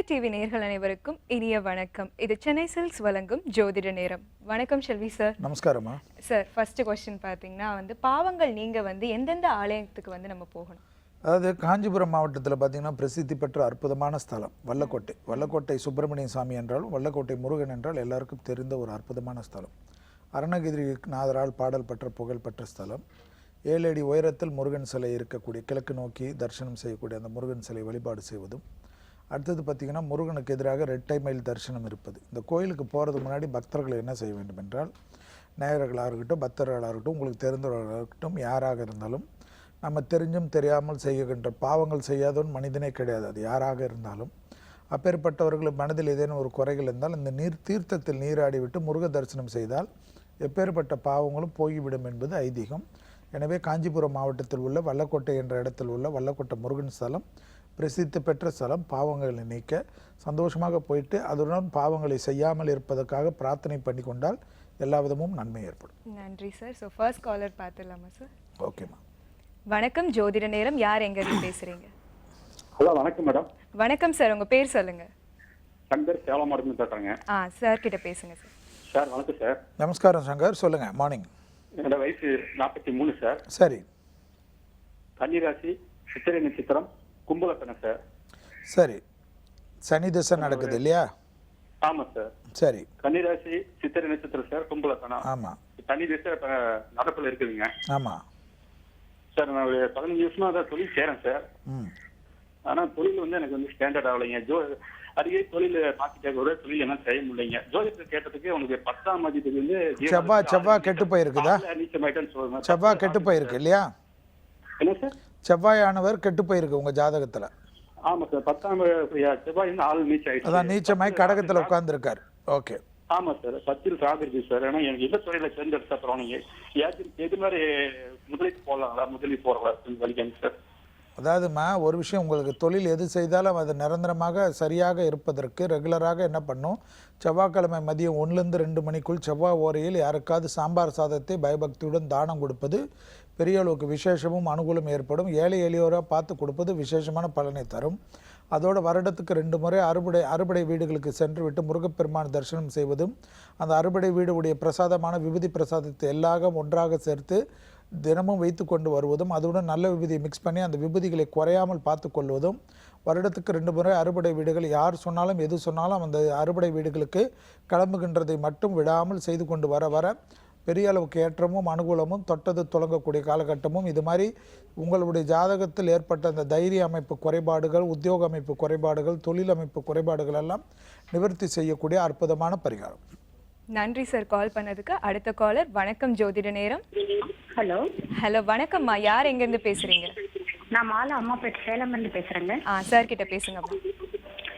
TV நேயர்கள் அனைவருக்கும் இனிய வணக்கம். இது சென்னை சில்க்ஸ் வழங்கும் ஜோதிட நேரம். வணக்கம் செல்வி சார். நமஸ்காரம்மா. சார், ஃபர்ஸ்ட் கொஸ்டின் பார்த்தீங்கன்னா பாவங்கள் நீங்க எந்தெந்த ஆலயத்துக்கு நம்ம போகணும்? அதாவது காஞ்சிபுரம் மாவட்டத்தில் பார்த்தீங்கன்னா பிரசித்தி பெற்ற அற்புதமான ஸ்தலம் வல்லக்கோட்டை. வல்லக்கோட்டை சுப்பிரமணிய சாமி என்றாலும் வல்லக்கோட்டை முருகன் என்றால் எல்லாருக்கும் தெரிந்த ஒரு அற்புதமான ஸ்தலம். அருணகிரி நாதரால் பாடல் பெற்ற புகழ்பெற்ற ஸ்தலம். 7 அடி உயரத்தில் முருகன் சிலை இருக்கக்கூடிய, கிழக்கு நோக்கி தரிசனம் செய்யக்கூடிய அந்த முருகன் சிலை வழிபாடு செய்வதும். அடுத்தது பார்த்திங்கன்னா முருகனுக்கு எதிராக ரெட்டை மயில் தரிசனம் இருப்பது. இந்த கோயிலுக்கு போகிறதுக்கு முன்னாடி பக்தர்கள் என்ன செய்ய வேண்டும் என்றால், நேயர்களாக இருக்கட்டும், பக்தர்களாக இருக்கட்டும், உங்களுக்கு தெரிந்தவர்களாக இருக்கட்டும், யாராக இருந்தாலும், நம்ம தெரிஞ்சும் தெரியாமல் செய்கின்ற பாவங்கள் செய்யாதவன் மனிதனே கிடையாது. அது யாராக இருந்தாலும் அப்பேற்பட்டவர்கள் மனதில் ஏதேனும் ஒரு குறைகள் இருந்தால் இந்த தீர்த்தத்தில் நீராடி விட்டு முருக தரிசனம் செய்தால் எப்பேற்பட்ட பாவங்களும் போய்விடும் என்பது ஐதீகம். எனவே காஞ்சிபுரம் மாவட்டத்தில் உள்ள வல்லக்கோட்டை என்ற இடத்தில் உள்ள வல்லக்கோட்டை முருகன் ஸ்தலம் பிரசித்தி பெற்ற ஸ்தலம். பாவங்களை நீக்க சந்தோஷமாக போயிட்டு அதுடன் பாவங்களை செய்யாமல் இருப்பதற்காக பிரார்த்தனை பண்ணி கொண்டால் எல்லா விதமும் நன்மை ஏற்படும். நன்றி சார். ஸோ ஃபர்ஸ்ட் காலர் பார்த்துடலாமா சார்? ஓகேம்மா. வணக்கம், ஜோதிட நேரம். யார் எங்கேருந்து பேசுறீங்க? ஹலோ, வணக்கம் மேடம். வணக்கம் சார், உங்க பேர் சொல்லுங்க. சங்கர் சேலம் மாவட்டத்தில் பேசுறேங்க. சார் கிட்ட பேசுங்க சார். சார் வணக்கம் சார். நமஸ்காரம் சங்கர், சொல்லுங்க. மார்னிங். என்னோட வயசு 43 சார். சரி. கன்னிராசி, சித்திரை நட்சத்திரம், கும்பலக்கணம் சார். சரி. சனி திசை நடக்குது இல்லையா? ஆமா சார். சரி. கன்னிராசி, சித்திரை நட்சத்திரம் சார், கும்பலக்கணம். ஆமா. சனி திசை நடப்பில் இருக்குதுங்க. ஆமா சார். நான் ஒரு 15 வருஷமா தான் தொழில் செய்றேன் சார். ஆனா தொழில் எனக்கு ஸ்டாண்டர்ட் ஆகலைங்க. அடிக்கடி தொழில் மாத்திட்டே ஒரே தொழில் என்ன செய்ய முடியலைங்க. ஜோதிடர் கேட்டதுக்கு உனக்கு 10ஆம் அதிபதி செவ்வாய் கெட்டு போயிருக்குதா? செவ்வாய் கெட்டு போயிருக்கு இல்லையா? என்ன சார்? செவ்வாயானவர் கெட்டு போயிருக்கு உங்க ஜாதகத்துல. ஆமா சார். 10ஆம் செவ்வாய் ஆள் நீச்சம் ஆயிடுச்சு. அதான் நீச்சமாய் கடகத்துல உட்கார்ந்து இருக்காரு. ஓகே. ஆமா சார். 10 சாதம் இருக்கு சார். ஏன்னா எனக்கு எந்த துறையில சேர்ந்தெடுத்த அப்புறம் நீங்க எது மாதிரி முதலீட்டு போடலாங்களா, முதலீடு போடலாம் வலிக்காங்க சார். அதாவதுமா, ஒரு விஷயம், உங்களுக்கு தொழில் எது செய்தாலும் அது நிரந்தரமாக சரியாக இருப்பதற்கு ரெகுலராக என்ன பண்ணும், செவ்வாய்க்கிழமை மதியம் 1லேருந்து 2 மணிக்குள் செவ்வாய் ஓரையில் யாருக்காவது சாம்பார் சாதத்தை பயபக்தியுடன் தானம் கொடுப்பது பெரிய அளவுக்கு விசேஷமும் அனுகூலம் ஏற்படும். ஏழை எளியோராக பார்த்து கொடுப்பது விசேஷமான பலனை தரும். அதோடு வருடத்துக்கு 2 முறை அறுபடை வீடுகளுக்கு சென்று விட்டு முருகப்பெருமான் தரிசனம் செய்வதும், அந்த அறுபடை வீடு உடைய பிரசாதமான விபூதி பிரசாதத்தை எல்லாரும் ஒன்றாக சேர்த்து தினமும் வைத்து கொண்டு வருவதும், அதுடன் நல்ல விபூதியை மிக்ஸ் பண்ணி அந்த விபூதிகளை குறையாமல் பார்த்து கொள்வதும், வருடத்துக்கு 2 முறை அறுபடை வீடுகள் யார் சொன்னாலும் எது சொன்னாலும் அந்த அறுபடை வீடுகளுக்கு கிளம்புகின்றதை மட்டும் விடாமல் செய்து கொண்டு வர வர பெரிய அளவுக்கு ஏற்றமும் அனுகூலமும் தொட்டது தொடங்கக்கூடிய காலகட்டமும். இது மாதிரி உங்களுடைய ஜாதகத்தில் ஏற்பட்ட அந்த தைரிய அமைப்பு குறைபாடுகள், உத்தியோக அமைப்பு குறைபாடுகள், தொழில் அமைப்பு குறைபாடுகள் எல்லாம் நிவர்த்தி செய்யக்கூடிய அற்புதமான பரிகாரம். நன்றி சார் கால் பண்ணதுக்கு. அடுத்த காலர். வணக்கம், ஜோதிட நேரம். ஹலோ. ஹலோ, வணக்கம்மா. யார் எங்கேருந்து பேசுறீங்க? நான் மாலா அம்மாப்பேட் சேலம் இருந்து பேசுறேங்க. சார் கிட்ட பேசுங்க.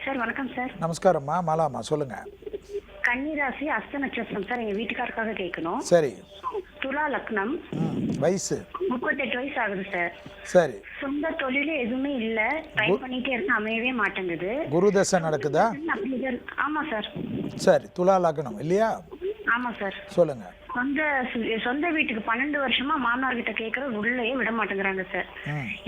சார் வணக்கம் சார். நமஸ்காரம்மா. மாலாமா, சொல்லுங்க. கன்னிராசி, அஸ்த நட்சத்திரம் சார். எங்க வீட்டுக்காரருக்காக கேட்கணும். சரி. துலா லக்னம். வயசு 38 வயசு ஆகுது சார். சரி. சொந்த தொழிலே எதுவுமே இல்ல. ட்ரை பண்ணிட்டே இருக்க அமையவே மாட்டேங்குது. குரு தசை நடக்குதா? ஆமா சார். சரி. துலா லக்னம் இல்லையா? ஆமா சார். சொல்லுங்க. சொந்த வீட்டுக்கு 12 வருஷமா மாமனார் கிட்ட கேட்கற உள்ளே விட மாட்டேங்கிறாங்க சார்.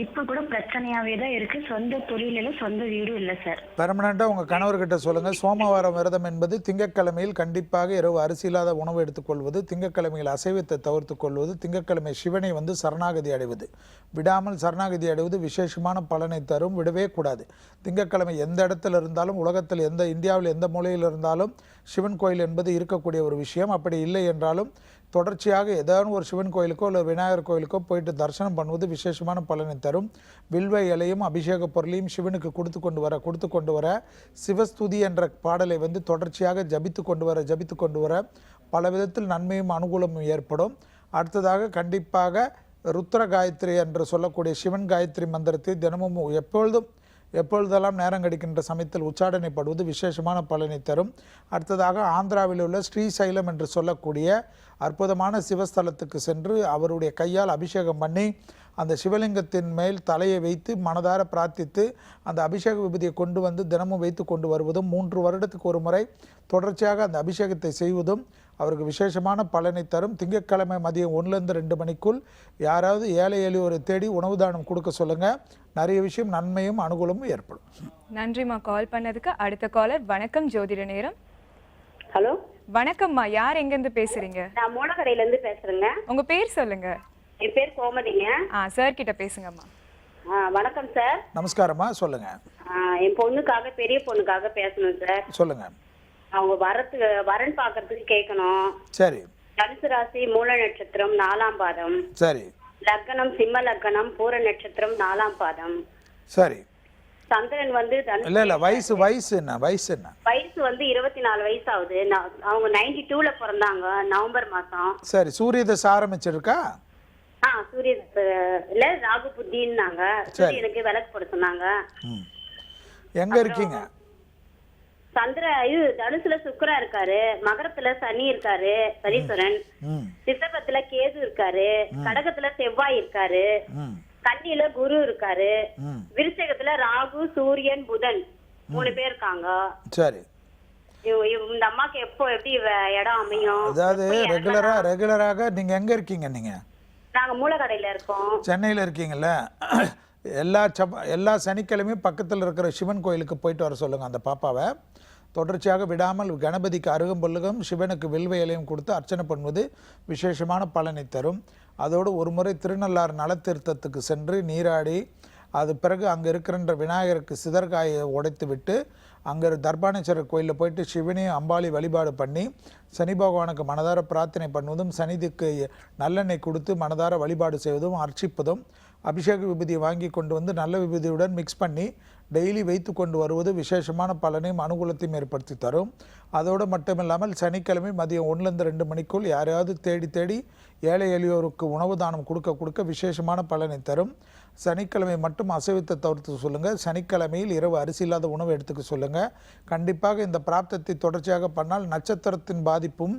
இப்ப கூட பிரச்சனையாவே தான் இருக்கு. சொந்த தொழில சொந்த வீடும் இல்ல சார். பெர்மனண்டா உங்க கணவர்கிட்ட சொல்லுங்க. சோமவாரம் விரதம் என்பது திங்கட்கிழமையில் கண்டிப்பாக இரவு அரிசி இல்லாத உணவு எடுத்துக்கொள்வது, திங்கட்கிழமையில் அசைவத்தை தவிர்த்து கொள்வது, திங்கட்கிழமை சிவனை சரணாகதி அடைவது, விடாமல் சரணாகதி அடைவது விசேஷமான பலனை தரும். விடவே கூடாது. திங்கட்கிழமை எந்த இடத்துல இருந்தாலும், உலகத்தில் இந்தியாவில் எந்த மூலையில் இருந்தாலும் சிவன் கோயில் என்பது இருக்கக்கூடிய ஒரு விஷயம். அப்படி இல்லை என்றாலும் தொடர்ச்சியாக ஏதாவது ஒரு சிவன் கோயிலுக்கோ இல்லை விநாயகர் கோயிலுக்கோ போயிட்டு தரிசனம் பண்ணுவது விசேஷமான பலனை தரும். வில்வ இலையும் அபிஷேக பொருளையும் சிவனுக்கு கொடுத்து கொண்டு வர சிவஸ்துதி என்ற பாடலை தொடர்ச்சியாக ஜபித்து கொண்டு வர பல விதத்தில் நன்மையும் அனுகூலமும் ஏற்படும். அடுத்ததாக கண்டிப்பாக ருத்ர காயத்ரி என்று சொல்லக்கூடிய சிவன் காயத்ரி மந்திரத்தை தினமும் எப்பொழுதெல்லாம் நேரம் கிடைக்கின்ற சமயத்தில் உச்சாடனைப்படுவது விசேஷமான பலனை தரும். அடுத்ததாக ஆந்திராவில் உள்ள ஸ்ரீசைலம் என்று சொல்லக்கூடிய அற்புதமான சிவஸ்தலத்துக்கு சென்று அவருடைய கையால் அபிஷேகம் பண்ணி அந்த சிவலிங்கத்தின் மேல் தலையை வைத்து மனதார பிரார்த்தித்து அந்த அபிஷேக விபூதியை கொண்டு தினமும் வைத்து கொண்டு வருவதும், 3 வருடத்துக்கு ஒரு முறை தொடர்ச்சியாக அந்த அபிஷேகத்தை செய்வதும் அவருக்கு விசேஷமான பலனை தரும். திங்கட்கிழமை மதியம் 1லேருந்து 2 மணிக்குள் யாராவது ஏழை எளியோரை தேடி உணவு தானம் கொடுக்க சொல்லுங்கள். நிறைய விஷயம் நன்மையும் அனுகூலமும் ஏற்படும். நன்றிம்மா கால் பண்ணதுக்கு. அடுத்த காலர் வணக்கம் ஜோதிட நேரம். ஹலோ வணக்கம்மா, யார் எங்கேருந்து பேசுறீங்க? நான் மூலக்கடையில இருந்து பேசுறேங்க. உங்க பேர் சொல்லுங்க. என் பேர் கோமதிங்க. சார் கிட்ட பேசுங்கம்மா. வணக்கம் சார். நமஸ்காரம்மா, சொல்லுங்க. என் பொண்ணுக்காக, பெரிய பொண்ணுக்காக பேசணும் சார். சொல்லுங்க. அவங்க வரன் பார்க்கறதுக்கு கேட்கணும். சரி. தனுசு ராசி, மூல நட்சத்திரம் 4ஆம் பாதம். சரி. லக்னம் சிம்ம லக்னம், பூர நட்சத்திரம் 4ஆம் பாதம். சரி. சந்திரன் வந்து இல்ல வயசு என்ன? வயசு வந்து 24 வயசு ஆகுது. அவங்க 92ல பிறந்தாங்க, நவம்பர் மாசம். சரி. சூரிய தசை ஆரம்பிச்சிருக்கா? சூரிய இல்ல ராகு புத்தின்னாங்க. எனக்கு விளக்கு போட சொன்னாங்க. எங்க இருக்கீங்க? தனுசுல சுக்கிரன் இருக்காரு, மகரத்துல சனி இருக்காரு, சனீஸ்வரன், ரிஷபத்துல கேது இருக்காரு, கடகத்துல செவ்வாய் இருக்காரு, கன்னியில குரு இருக்காரு, விருச்சகத்துல ராகு, சூரியன், புதன் 3 பேர் இருக்காங்க. சரி. இந்த அம்மாக்கு எப்படி இடம் அமையும்? அதாவது ரெகுலராக நீங்க எங்க இருக்கீங்க? நீங்க? நாங்க மூலக்கடையில இருக்கோம். சென்னையில இருக்கீங்கல்ல? எல்லா சனிக்கிழமையும் பக்கத்தில் இருக்கிற சிவன் கோயிலுக்கு போயிட்டு வர சொல்லுங்க அந்த பாப்பாவை. தொடர்ச்சியாக விடாமல் கணபதிக்கு அருகம்புல்லும் சிவனுக்கு வில்வ இலையும் கொடுத்து அர்ச்சனை பண்ணுவது விசேஷமான பலனை தரும். அதோடு ஒரு முறை திருநள்ளாறு நலத்தீர்த்தத்துக்கு சென்று நீராடி அது பிறகு அங்கே இருக்கிற விநாயகருக்கு சிதற்காயை உடைத்து விட்டு அங்கே தர்பானேஸ்வரர் கோயிலில் போயிட்டு சிவனையும் அம்பாளி வழிபாடு பண்ணி சனி பகவானுக்கு மனதார பிரார்த்தனை பண்ணுவதும், சனிதிக்கு நல்லெண்ணெய் கொடுத்து மனதார வழிபாடு செய்வதும், அர்ச்சிப்பதும், அபிஷேக விபூதியை வாங்கி கொண்டு வந்து நல்ல விபூதியுடன் மிக்ஸ் பண்ணி டெய்லி வைத்து கொண்டு வருவது விசேஷமான பலனையும் அனுகூலத்தையும் ஏற்படுத்தி தரும். அதோடு மட்டுமில்லாமல் சனிக்கிழமை மதியம் 1லேருந்து 2 மணிக்குள் யாரையாவது தேடி ஏழை எளியோருக்கு உணவு தானம் கொடுக்க விசேஷமான பலனை தரும். சனிக்கிழமை மட்டும் அசைவத்தை தவிர்த்து சொல்லுங்கள். சனிக்கிழமையில் இரவு அரிசி இல்லாத உணவு எடுத்துக்க சொல்லுங்கள். கண்டிப்பாக இந்த பிராப்தத்தை தொடர்ச்சியாக பண்ணால் நட்சத்திரத்தின் பாதிப்பும்,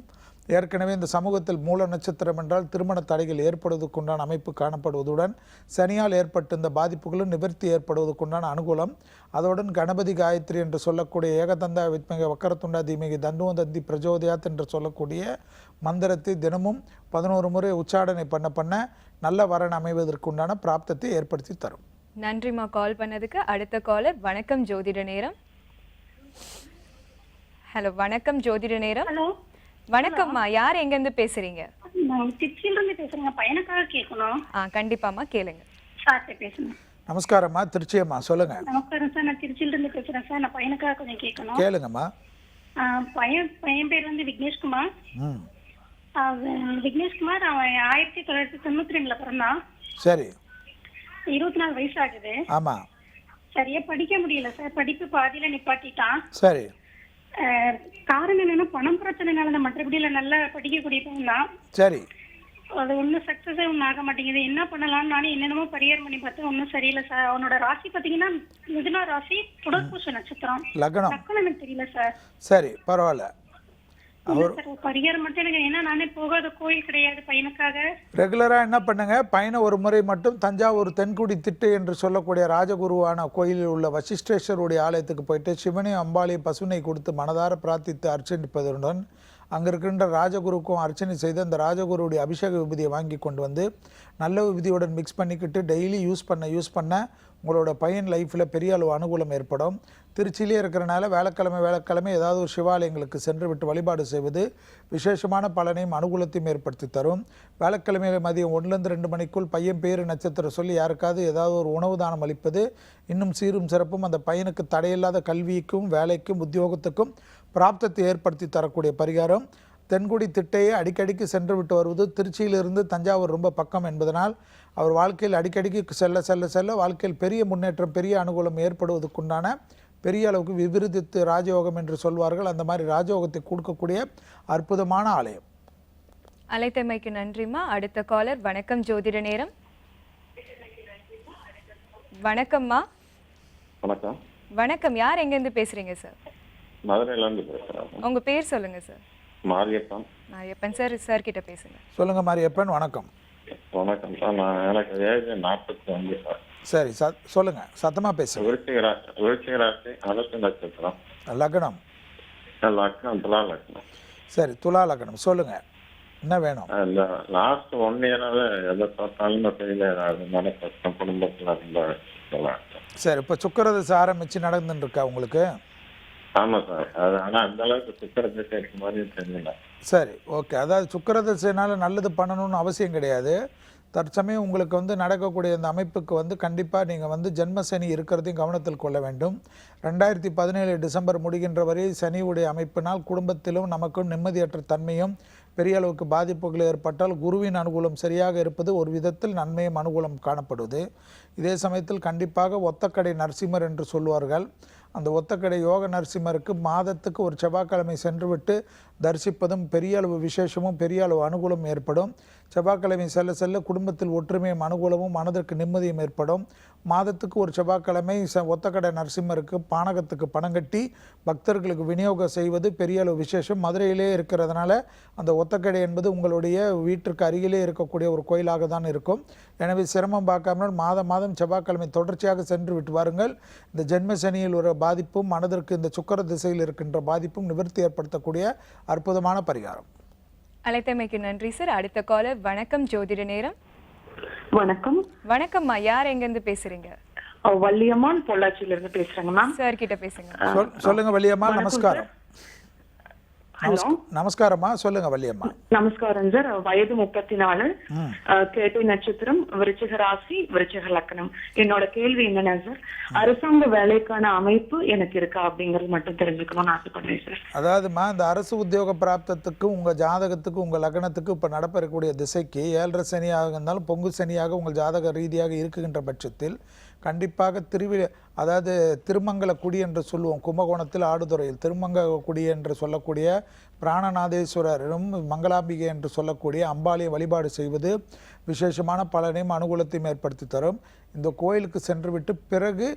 ஏற்கனவே இந்த சமூகத்தில் மூல நட்சத்திரம் என்றால் திருமண தடைகள் ஏற்படுவதற்குண்டான அமைப்பு காணப்படுவதுடன் சனியால் ஏற்பட்ட இந்த பாதிப்புகளும் நிவர்த்தி ஏற்படுவதற்குண்டான அனுகூலம். அதோடன் கணபதி காயத்ரி என்று சொல்லக்கூடிய ஏகதந்தா வித்மக வக்கரத்துண்டா தீமிகி தண்டுவந்தந்தி பிரஜோதயாத் என்று சொல்லக்கூடிய மந்திரத்தை தினமும் 11 முறை உச்சாடனை பண்ண நல்ல வரன் அமைவதற்குண்டான பிராப்தத்தை ஏற்படுத்தி தரும். நன்றிம்மா கால் பண்ணதுக்கு. அடுத்த காலர் வணக்கம் ஜோதிட நேரம். ஹலோ வணக்கம் ஜோதிட நேரம். ஹலோ வணக்கம்மா, யார் எங்கேருந்து பேசுறீங்க? நான் திருச்சியில இருந்து பேசுறேங்க. பையனுக்காக கேட்கணும். கண்டிப்பாம்மா கேளுங்க. சார் பேசுங்க. நமஸ்காரம்மா, திருச்சியம்மா, சொல்லுங்க. நமஸ்காரம் சார், நான் திருச்சியில இருந்து பேசுறேன் சார். நான் பையனுக்காக கொஞ்சம் கேட்கணும். கேளுங்கம்மா. பையன் பேர் வந்து விக்னேஷ்குமார். விக்னேஷ்குமார் அவன் 1992ல பிறந்தான். சரி. 24 வயசு ஆகுது. ஆமா. சரியா படிக்க முடியல சார். படிப்பு பாதியில நிப்பாட்டிட்டான். சரி. காரணம் என்னன்னா பணம் பிரச்சனைனால, மற்றபடியில நல்லா படிக்கக்கூடிய பையன் தான். சரி. அது ஒன்றும் சக்ஸஸே ஒன்றும் ஆக மாட்டேங்குது. என்ன பண்ணலாம்னு நானே என்னென்னமோ பரிகாரம் பண்ணி பார்த்தேன். ஒன்றும் சரியில்லை சார். அவனோட ராசி பார்த்தீங்கன்னா மிதுன ராசி, புனர்பூச நட்சத்திரம். லக்னம் எனக்கு தெரியல சார். சரி, பரவாயில்ல. பரிகாரம் மட்டும் எனக்கு, ஏன்னா நானே போகாத கோயில் கிடையாது பையனுக்காக. ரெகுலராக என்ன பண்ணுங்க, பையனை ஒரு முறை மட்டும் தஞ்சாவூர் தென்குடி திட்டு என்று சொல்லக்கூடிய ராஜகுருவான கோயிலில் உள்ள வசிஷ்டேஸ்வருடைய ஆலயத்துக்கு போயிட்டு சிவனையும் அம்பாளையும் பசுனை கொடுத்து மனதார பிரார்த்தித்து அர்ச்சனிப்பதுடன் அங்கே இருக்கின்ற ராஜகுருக்கும் அர்ச்சனை செய்து அந்த ராஜகுருவுடைய அபிஷேக விபூதியை வாங்கி கொண்டு வந்து நல்ல விபூதியுடன் மிக்ஸ் பண்ணிக்கிட்டு டெய்லி யூஸ் பண்ண உங்களோட பையன் லைஃப்பில் பெரிய அளவு அனுகூலம் ஏற்படும். திருச்சியிலே இருக்கிறனால வேலைக்கிழமை ஏதாவது ஒரு சிவாலயங்களுக்கு சென்று விட்டு வழிபாடு செய்வது விசேஷமான பலனையும் அனுகூலத்தையும் ஏற்படுத்தி தரும். வேலைக்கிழமையில மதியம் 1லேருந்து 2 மணிக்குள் பையன் பேர் நட்சத்திரம் சொல்லி யாருக்காவது ஏதாவது ஒரு உணவு தானம் அளிப்பது இன்னும் சீரும் சிறப்பும் அந்த பையனுக்கு தடையில்லாத கல்விக்கும் வேலைக்கும் உத்தியோகத்துக்கும் பிராப்தத்தை ஏற்படுத்தி தரக்கூடிய பரிகாரம். தென்குடி திட்டையை அடிக்கடிக்கு சென்று விட்டு வருவது, திருச்சியிலிருந்து தஞ்சாவூர் ரொம்ப பக்கம் என்பதனால் அவர் வாழ்க்கையில் அடிக்கடிக்கு செல்ல வாழ்க்கையில் பெரிய முன்னேற்றம், பெரிய அனுகூலம் ஏற்படுவதற்குண்டான பெரிய அளவுக்கு விவிருதித்து ராஜயோகம் என்று சொல்வார்கள். அந்த மாதிரி ராஜயோகத்தை கொடுக்கக்கூடிய அற்புதமான ஆலயம். அழைத்தமைக்கு நன்றிம்மா. அடுத்த காலர் வணக்கம் ஜோதிட நேரம். வணக்கம்மா. வணக்கம். வணக்கம், யார் எங்கேருந்து பேசுறீங்க சார்? மதுரையிலேருந்து பேசுகிறேன். உங்க பேர் சொல்லுங்க சார். மாரியப்பன் சார் கிட்ட பேசுங்க. சொல்லுங்க மாரியப்பன். வணக்கம். வணக்கம் சார். எனக்கு ஏஜ் 45 சார். சரி, சொல்லுங்க, சத்தமா பேசுங்க. விருச்சிக ராசி, அனுச நட்சத்திரம். லக்னம் லக்னம் துலா லக்னம். சரி, துலா லக்னம். சொல்லுங்கள், என்ன வேணும்? இந்த லாஸ்ட் 1 இயராகவே எதை பார்த்தாலுமே ஃபெயிலியர் ஆகுதுனால கஷ்டம், குடும்பத்தில் ரொம்ப நல்லா இருக்கும். சரி, இப்போ சுக்கிரதசை ஆரம்பித்து நடந்துன்னு இருக்கா உங்களுக்கு? ஆமாம் சார். அது ஆனால் அந்த அளவுக்கு சுக்கரத்தை சேர்க்க மாதிரியும் தெரியல. சரி, ஓகே. அதாவது சுக்கிரதசைனால நல்லது பண்ணணும்னு அவசியம் கிடையாது. தற்சமயம் உங்களுக்கு வந்து நடக்கக்கூடிய இந்த அமைப்புக்கு வந்து கண்டிப்பாக நீங்கள் வந்து ஜென்ம சனி இருக்கிறதையும் கவனத்தில் கொள்ள வேண்டும். 2017 டிசம்பர் முடிகின்ற வரை சனியுடைய அமைப்பினால் குடும்பத்திலும் நமக்கும் நிம்மதியற்ற தன்மையும் பெரிய அளவுக்கு பாதிப்புகள் ஏற்பட்டால் குருவின் அனுகூலம் சரியாக இருப்பது ஒரு விதத்தில் நன்மையும் அனுகூலம் காணப்படுவது. இதே சமயத்தில் கண்டிப்பாக ஒத்தக்கடை நரசிம்மர் என்று சொல்வார்கள். அந்த ஒத்தக்கடை யோக நரசிம்மருக்கு மாதத்துக்கு ஒரு செவ்வாய்க்கிழமை சென்றுவிட்டு தரிசிப்பதும் பெரிய அளவு விசேஷமும் பெரிய அளவு அனுகூலம் ஏற்படும். செவ்வாய்க்கிழமை செல்ல செல்ல குடும்பத்தில் ஒற்றுமையும் அனுகூலமும் மனதிற்கு நிம்மதியும் ஏற்படும். மாதத்துக்கு ஒரு செவ்வாய்க்கிழமை ஒத்தக்கடை நரசிம்மருக்கு பானகத்துக்கு பணம் கட்டி பக்தர்களுக்கு விநியோகம் செய்வது பெரிய அளவு விசேஷம். மதுரையிலே இருக்கிறதுனால அந்த ஒத்தக்கடை என்பது உங்களுடைய வீட்டிற்கு அருகிலே இருக்கக்கூடிய ஒரு கோயிலாக தான் இருக்கும். எனவே சிரமம் பார்க்காமல் மாதம் மாதம் செவ்வாய்க்கிழமை தொடர்ச்சியாக சென்று விட்டு வாருங்கள். இந்த ஜென்ம சனியில் ஒரு பாதிப்பும் மனதிற்கு இந்த சுக்கிர திசையில் இருக்கின்ற பாதிப்பும் நிவர்த்தி ஏற்படுத்தக்கூடிய அற்புதமான பரிகாரம். அழைத்தமைக்கு நன்றி சார். அடுத்த காலர். வணக்கம், ஜோதிட நேரம். வணக்கம். வணக்கம்மா, யார் எங்கேருந்து பேசுறீங்க? வள்ளியம்மாள் பொள்ளாச்சியில இருந்து பேசுறேங்க மேம். சார் கிட்ட பேசுங்க. சொல்லுங்க வள்ளியம்மாள். நமஸ்காரம். ஹலோ, நமஸ்காரம்மா. சொல்லுங்க வள்ளியம்மா. நமஸ்காரம் சார். வயது 34, கேட்டை நட்சத்திரம், விருச்சிக ராசி, விருச்சிக லக்னம். என்னோட கேள்வி என்னன்னா சார், அரசாங்க வேலைக்கான அமைப்பு எனக்கு இருக்கா அப்படிங்கறது மட்டும் தெரிஞ்சுக்கணும்னு ஆசைப்படுறேன் சார். அதாவதுமா, இந்த அரசு உத்தியோக பிராப்தத்துக்கு உங்கள் ஜாதகத்துக்கு உங்கள் லக்னத்துக்கு இப்போ நடப்பெறக்கூடிய திசைக்கு 7.5 சனியாக இருந்தாலும் பொங்கு சனியாக உங்கள் ஜாதக ரீதியாக இருக்குகின்ற பட்சத்தில் கண்டிப்பாக அதாவது திருமங்கலக்குடி என்று சொல்லுவோம். கும்பகோணத்தில் ஆடுதுறையில் திருமங்கலக்குடி என்று சொல்லக்கூடிய பிராணநாதேஸ்வரரும் மங்களாம்பிகை என்று சொல்லக்கூடிய அம்பாளையை வழிபாடு செய்வது விசேஷமான பலனையும் அனுகூலத்தையும் ஏற்படுத்தி தரும். இந்த கோயிலுக்கு சென்றுவிட்டு பிறகு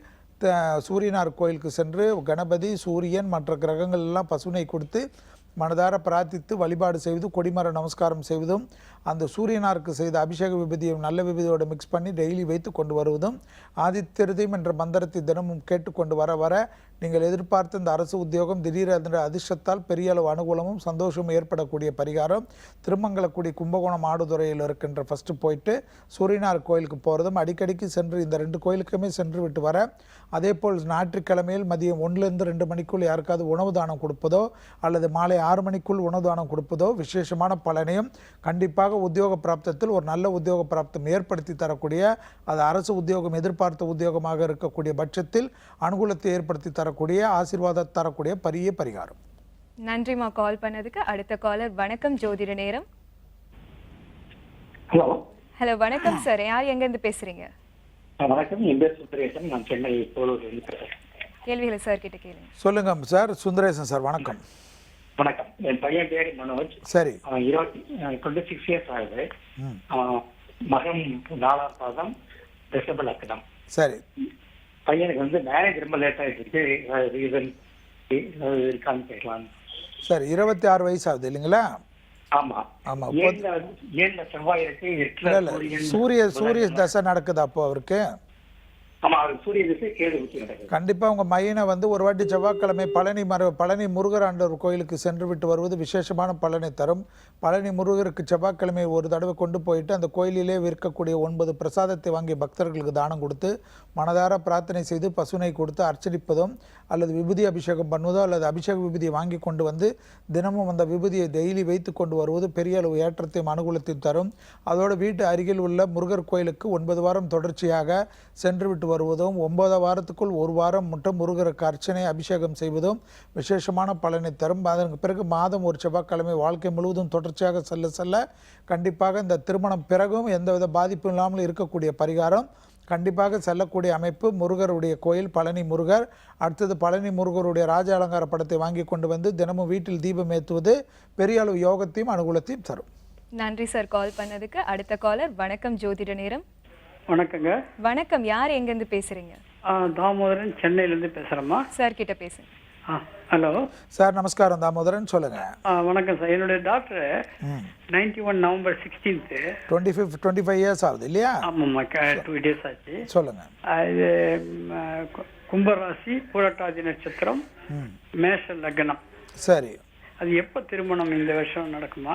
சூரியனார் கோயிலுக்கு சென்று கணபதி, சூரியன், மற்ற கிரகங்கள் எல்லாம் பசுனை கொடுத்து மனதார பிரார்த்தித்து வழிபாடு செய்வது, கொடிமர நமஸ்காரம் செய்வதும், அந்த சூரியனாருக்கு செய்த அபிஷேக விபதியை நல்ல விபதியோடு மிக்ஸ் பண்ணி டெய்லி வைத்து கொண்டு வருவதும், ஆதித்யரிதம் என்ற மந்திரத்தை தினமும் கேட்டுக்கொண்டு வர வர நீங்கள் எதிர்பார்த்த இந்த அரசு உத்தியோகம் திடீரென்ற அதிர்ஷ்டத்தால் பெரிய அளவு அனுகூலமும் சந்தோஷமும் ஏற்படக்கூடிய பரிகாரம். திருமங்கலக்குடி கும்பகோணம் ஆடுதுறையில் இருக்கின்ற ஃபஸ்ட்டு போயிட்டு சூரியனார் கோயிலுக்கு போகிறதும், அடிக்கடிக்கு சென்று இந்த 2 கோயிலுக்குமே சென்று விட்டு வர, அதே போல் ஞாயிற்றுக்கிழமையில் மதியம் 1லேருந்து 2 மணிக்குள் யாருக்காவது உணவு தானம் கொடுப்பதோ அல்லது மாலை 6 மணிக்குள் உணவு தானம் கொடுப்பதோ விசேஷமான பலனையும் கண்டிப்பாக உத்தியோக பிராப்தத்தில் ஒரு நல்ல உத்தியோக பிராப்தம் ஏற்படுத்தி தரக்கூடிய, அது அரசு உத்தியோகம் எதிர்பார்த்த உத்தியோகமாக இருக்கக்கூடிய பட்சத்தில் அனுகூலத்தை ஏற்படுத்தி தரக்கூடிய, ஆசீர்வாதம் தரக்கூடிய பெரிய பரிகாரம். நன்றிமா கால் பண்ணதுக்கு. அடுத்த காலர். வணக்கம், ஜோதிட நேரம். ஹலோ. ஹலோ, வணக்கம் சார். யார் எங்கேருந்து பேசுறீங்க? வணக்கம், என் பேர் சுந்தரேசன். நான் சென்னை போலூர்லேருந்து பேசுகிறேன். கேள்விகளை சார் கிட்ட கேளுங்க. சொல்லுங்க சார். சுந்தரேசன் சார், வணக்கம். வணக்கம். என் பையன் பேர் மனோஜ். சரி. அவன் 26 இயர்ஸ் ஆகுது. அவன் மகம் 4ஆம் பாதம், ரிஷப லக்னம். சரி. பையனுக்கு வந்து மேரேஜ் ரொம்ப லேட் ஆகிட்டு இருக்கு. ரீசன் இருக்கான்னு கேட்கலாம். சரி, 26 வயசு ஆகுது இல்லைங்களா? ஆமா ஆமா. 7ல செவ்வாய் இருக்கு, 8ல சூரிய தசை நடக்குது அப்போ அவருக்கு. ஆமா, அவருக்கு சூரிய திசை கேது ஊற்றி நடக்குது. கண்டிப்பாக உங்கள் மையனை வந்து ஒரு வாட்டி செவ்வாய்க்கிழமை பழனி முருகர் ஆண்டவர் கோயிலுக்கு சென்று விட்டு வருவது விசேஷமான பலனை தரும். பழனி முருகருக்கு செவ்வாய்க்கிழமை ஒரு தடவை கொண்டு போயிட்டு அந்த கோயிலிலே விற்கக்கூடிய 9 பிரசாதத்தை வாங்கி பக்தர்களுக்கு தானம் கொடுத்து மனதார பிரார்த்தனை செய்து பசுனை கொடுத்து அர்ச்சனிப்பதும் அல்லது விபூதி அபிஷேகம் பண்ணுவதோ அல்லது அபிஷேக விபூதியை வாங்கி கொண்டு வந்து தினமும் அந்த விபூதியை டெய்லி வைத்து கொண்டு வருவது பெரிய அளவு ஏற்றத்தையும் அனுகூலத்தையும் தரும். அதோடு வீட்டு அருகில் உள்ள முருகர் கோயிலுக்கு 9 வாரம் தொடர்ச்சியாக சென்று விட்டு வருவதும் 9 வாரத்துக்குள் 1 வாரம் மட்டும் முருகருக்கு அர்ச்சனை அபிஷேகம் செய்வதும் விசேஷமான பலனை தரும். அதற்கு பிறகு மாதம் ஒரு செவ்வாய்க்கிழமை வாழ்க்கை முழுவதும் தொடர்ச்சியாக செல்ல செல்ல கண்டிப்பாக இந்த திருமணம் பிறகும் எந்தவித பாதிப்பும் இல்லாமல் இருக்கக்கூடிய பரிகாரம். கண்டிப்பாக செல்லக்கூடிய அமைப்பு முருகருடைய கோயில் பழனி முருகர். அடுத்தது பழனி முருகருடைய ராஜ அலங்கார படத்தை வாங்கி கொண்டு வந்து தினமும் வீட்டில் தீபம் ஏற்றுவது பெரிய அளவு யோகத்தையும் அனுகூலத்தையும் தரும். நன்றி சார் கால் பண்ணதுக்கு. அடுத்த காலர். வணக்கம், ஜோதிட நேரம். வணக்கங்க. வணக்கம், யார் எங்கேருந்து பேசுறீங்க? தாமோதரன், சென்னையிலேருந்து பேசுகிறேம்மா. சார் கிட்ட பேசுங்க. Hello sir. நமஸ்காரம் தாமோதரன், சொல்லுங்க. வணக்கம் சார். என்னுடைய டாக்டர் 91 நவம்பர் 16 25 இயர்ஸ் ஆகுது இல்லையா? ஆமாம்மா, 2 days ஆச்சு. சொல்லுங்க. இது கும்பராசி, பூரட்டாதி நட்சத்திரம், மேஷ லக்னம். சரி. அது எப்போ திருமணம் இந்த வருஷம் நடக்குமா?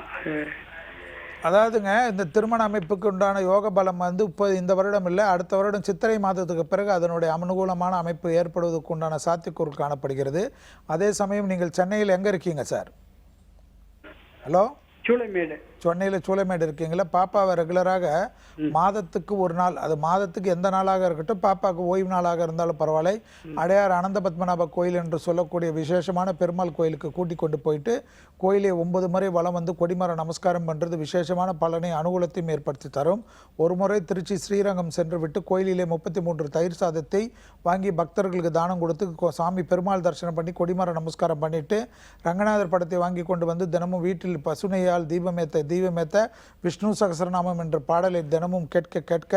அதாவதுங்க, இந்த திருமண அமைப்புக்கு உண்டான யோக பலம் வந்து இப்போ இந்த வருடம் இல்லை, அடுத்த வருடம் சித்திரை மாதத்துக்கு பிறகு அதனுடைய அனுகூலமான அமைப்பு ஏற்படுவதற்கு உண்டான சாத்தியக்கூறு காணப்படுகிறது. அதே சமயம் நீங்கள் சென்னையில் எங்கே இருக்கீங்க சார்? ஹலோ, சூளைமேடு. சூளைமேடு இருக்கீங்களா? பாப்பாவை ரெகுலராக மாதத்துக்கு ஒரு நாள், அது மாதத்துக்கு எந்த நாளாக இருக்கட்டும், பாப்பாவுக்கு ஓய்வு நாளாக இருந்தாலும் பரவாயில்லை, அடையார் அனந்த பத்மநாப கோயில் என்று சொல்லக்கூடிய விசேஷமான பெருமாள் கோயிலுக்கு கூட்டி கொண்டு போயிட்டு கோயிலை 9 முறை வலம் வந்து கொடிமர நமஸ்காரம் பண்ணுறது விசேஷமான பலனை அனுகூலத்தையும் ஏற்படுத்தி தரும். ஒரு முறை திருச்சி ஸ்ரீரங்கம் சென்று விட்டு கோயிலிலே 33 தயிர் சாதத்தை வாங்கி பக்தர்களுக்கு தானம் கொடுத்து சாமி பெருமாள் தரிசனம் பண்ணி கொடிமர நமஸ்காரம் பண்ணிவிட்டு ரங்கநாதர் படத்தை வாங்கி கொண்டு வந்து தினமும் வீட்டில் பசுனையால் தீபமேத்த விஷ்ணு சகசரநாமம் என்ற பாடலை தினமும் கேட்க கேட்க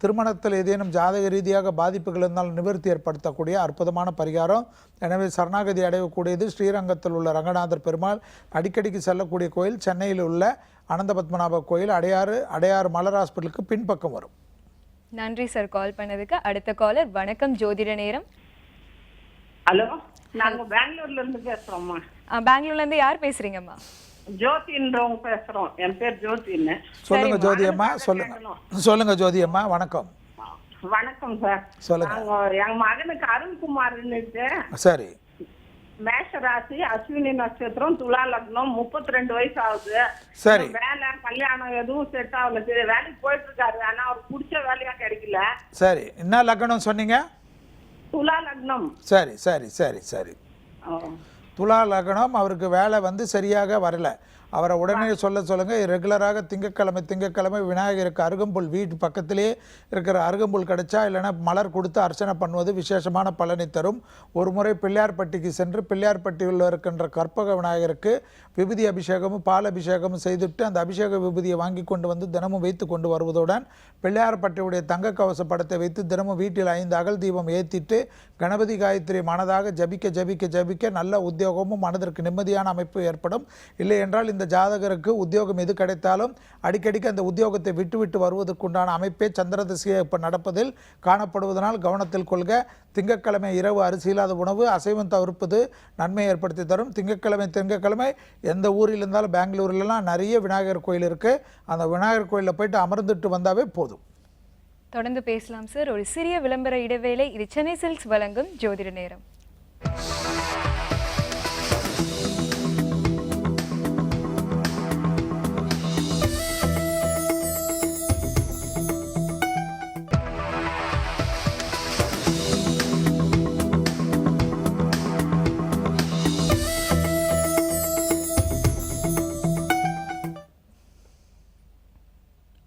திருமணத்தில் ஏதேனும் ஜாதக ரீதியாக பாதிப்புகள் இருந்தால் நிவர்த்தி ஏற்படுத்தக்கூடிய அற்புதமான பரிகாரம். எனவே சரணாகதி அடையக்கூடியது ஸ்ரீரங்கத்தில் உள்ள ரங்கநாதர் பெருமாள் அடிக்கடிக்கு செல்லக்கூடிய கோயில். சென்னையில் உள்ள அனந்த பத்மநாப கோயில் அடையாறு மலர் ஹாஸ்பிட்டலுக்கு பின்பக்கம் வரும். நன்றி சார் கால் பண்ணதுக்கு. அடுத்த காலர், வணக்கம் ஜோதிட நேரம். ஹலோ, நாங்க பெங்களூர்ல இருந்து பேசுறோம்மா. பெங்களூர்ல இருந்து யார் பேசுறீங்கம்மா? ஜோதின்றவங்க பேசுறோம். என் பேர் ஜோதின்னு. சொல்லுங்க ஜோதி அம்மா, சொல்லுங்க ஜோதி அம்மா. வணக்கம். வணக்கம் சார். சொல்லுங்க. எங்க மகனுக்கு அருண்குமார்னு சரி, மேஷ ராசி, அஸ்வினி நட்சத்திரம், துலா லக்னம், 32 வயசு ஆகுது. சரி. வேலை கல்யாணம் எதுவும் செட் ஆகல. சரி, வேலைக்கு போயிட்டு இருக்காரு, ஆனா அவருக்கு பிடிச்ச வேலையா கிடைக்கல. சரி, என்ன லக்னம் சொன்னீங்க? துலா லக்னம். சரி சரி சரி சரி. துலா லக்னம். அவருக்கு வேலை வந்து சரியாக வரல. அவரை உடனே சொல்லுங்க. ரெகுலராக திங்கக்கிழமை விநாயகருக்கு அருகம்புல் வீட்டு பக்கத்திலே இருக்கிற அருகம்புல் கிடைச்சா இல்லைன்னா மலர் கொடுத்து அர்ச்சனை பண்ணுவது விசேஷமான பலனை தரும். ஒரு முறை பிள்ளையார்பட்டிக்கு சென்று பிள்ளையார்பட்டியில் இருக்கின்ற கற்பக விநாயகருக்கு விபூதி அபிஷேகமும் பால் அபிஷேகமும் செய்துவிட்டு அந்த அபிஷேக விபூதியை வாங்கி கொண்டு வந்து தினமும் வைத்து கொண்டு வருவதுடன் பிள்ளையார்பட்டியுடைய தங்க கவச படத்தை வைத்து தினமும் வீட்டில் 5 அகல் தீபம் ஏற்றிட்டு கணபதி காயத்ரி மனதாக ஜபிக்க நல்ல உத்தியோகமும் மனதிற்கு நிம்மதியான அமைப்பு ஏற்படும். இல்லை என்றால் இந்த ஜாதகருக்கு உத்தியோகம் எது கிடைத்தாலும் அடிக்கடிக்கு அந்த உத்தியோகத்தை விட்டு வருவதற்குண்டான அமைப்பே சந்திரதசையை இப்போ நடப்பதில் காணப்படுவதனால் கவனத்தில் கொள்க. திங்கட்கிழமை இரவு அரிசி இல்லாத உணவு அசைவம் தவிர்ப்பது நன்மை ஏற்படுத்தி தரும். திங்கட்கிழமை எந்த ஊரில் இருந்தாலும் பெங்களூர்லாம் நிறைய விநாயகர் கோயில் இருக்குது. அந்த விநாயகர் கோயிலில் போயிட்டு அமர்ந்துட்டு வந்தாவே போதும். தொடர்ந்து பேசலாம் சார். ஒரு சிறிய விளம்பர இடைவேளை. இது சென்னை சில்க்ஸ் வழங்கும் ஜோதிட நேரம்.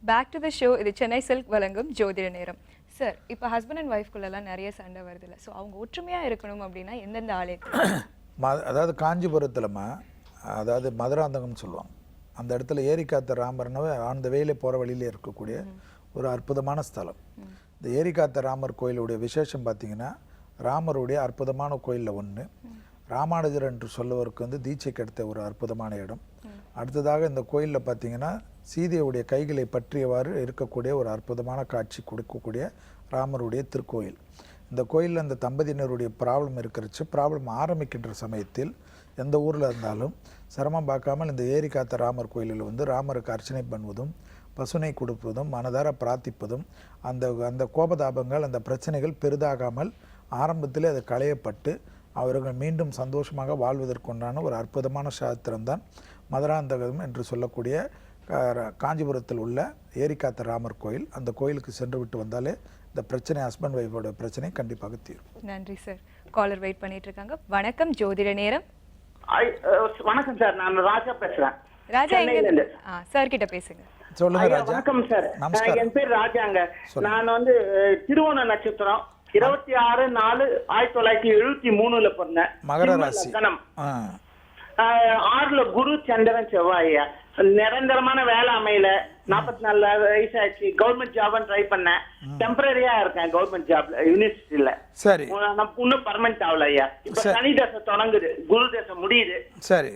Back to the show. இது சென்னை சில்க் வழங்கும் ஜோதிட நேரம். சார், இப்போ ஹஸ்பண்ட் அண்ட் ஒய்ஃப்குள்ளெல்லாம் நிறைய சண்டை வருதுல்ல, ஸோ அவங்க ஒற்றுமையாக இருக்கணும் அப்படின்னா எந்தெந்த ஆலயத்தில்? அதாவது காஞ்சிபுரத்தில்மா, அதாவது மதுராந்தகம்னு சொல்லுவாங்க. அந்த இடத்துல ஏரிக்காத்த ராமர்னவே அந்த வேலை போகிற வழியிலே இருக்கக்கூடிய ஒரு அற்புதமான ஸ்தலம். இந்த ஏரிக்காத்த ராமர் கோயிலுடைய விசேஷம் பார்த்திங்கன்னா, ராமருடைய அற்புதமான கோயிலில் ஒன்று. ராமானுஜர் என்று சொல்லுவருக்கு வந்து தீட்சைக்கு எடுத்த ஒரு அற்புதமான இடம். அடுத்ததாக இந்த கோயிலில் பார்த்திங்கன்னா சீதையுடைய கைகளை பற்றியவாறு இருக்கக்கூடிய ஒரு அற்புதமான காட்சி கொடுக்கக்கூடிய ராமருடைய திருக்கோயில். இந்த கோயிலில் அந்த தம்பதியினருடைய ப்ராப்ளம் ப்ராப்ளம் ஆரம்பிக்கின்ற சமயத்தில் எந்த ஊரில் இருந்தாலும் சிரமம் பார்க்காமல் இந்த ஏரிக்காத்த ராமர் கோயிலில் வந்து ராமருக்கு அர்ச்சனை பண்ணுவதும் பசுனை கொடுப்பதும் மனதார பிரார்த்திப்பதும் அந்த கோபதாபங்கள் அந்த பிரச்சனைகள் பெரிதாகாமல் ஆரம்பத்தில் அது களையப்பட்டு அவர்கள் மீண்டும் சந்தோஷமாக வாழ்வதற்குண்டான ஒரு அற்புதமான சாஸ்திரம்தான் மதுராந்தகம் என்று சொல்லக்கூடிய காஞ்சிபுரத்தில் உள்ள ஏரிக்காத்த ராமர் கோயில். அந்த கோயிலுக்கு சென்று விட்டு வந்தாலே இந்த பிரச்சனை, ஹஸ்பண்ட் ஒய்ஃபோட பிரச்சனை கண்டிப்பாக தீரும். நன்றி சார். காலர் வெயிட் பண்ணிட்டு இருக்காங்க. வணக்கம் ஜோதிட நேரம். வணக்கம் சார், நான் ராஜா பேசுறேன். ராஜா சார் கிட்ட பேசுங்க. சொல்லுங்க ராஜா. வணக்கம் சார், என் பேர் ராஜாங்க. நான் வந்து திருவோண நட்சத்திரம் 26/4/1973 பிறந்தேன். மகர ராசி. 6ல குரு சந்திரன் செவ்வாயா. நிரந்தரமான வேலை அமையல. 44 வயசாச்சு. கவர்மெண்ட் ஜாப் ட்ரை பண்ணேன். டெம்பரரியா இருக்கேன் கவர்மெண்ட் ஜாப்ல யூனிவர்சிட்டியில. சரி. இன்னும் பர்மனன்ட் ஆகல ஐயா. இப்ப சனி தசை தொடங்குது, குரு தசை முடியுது. சரி,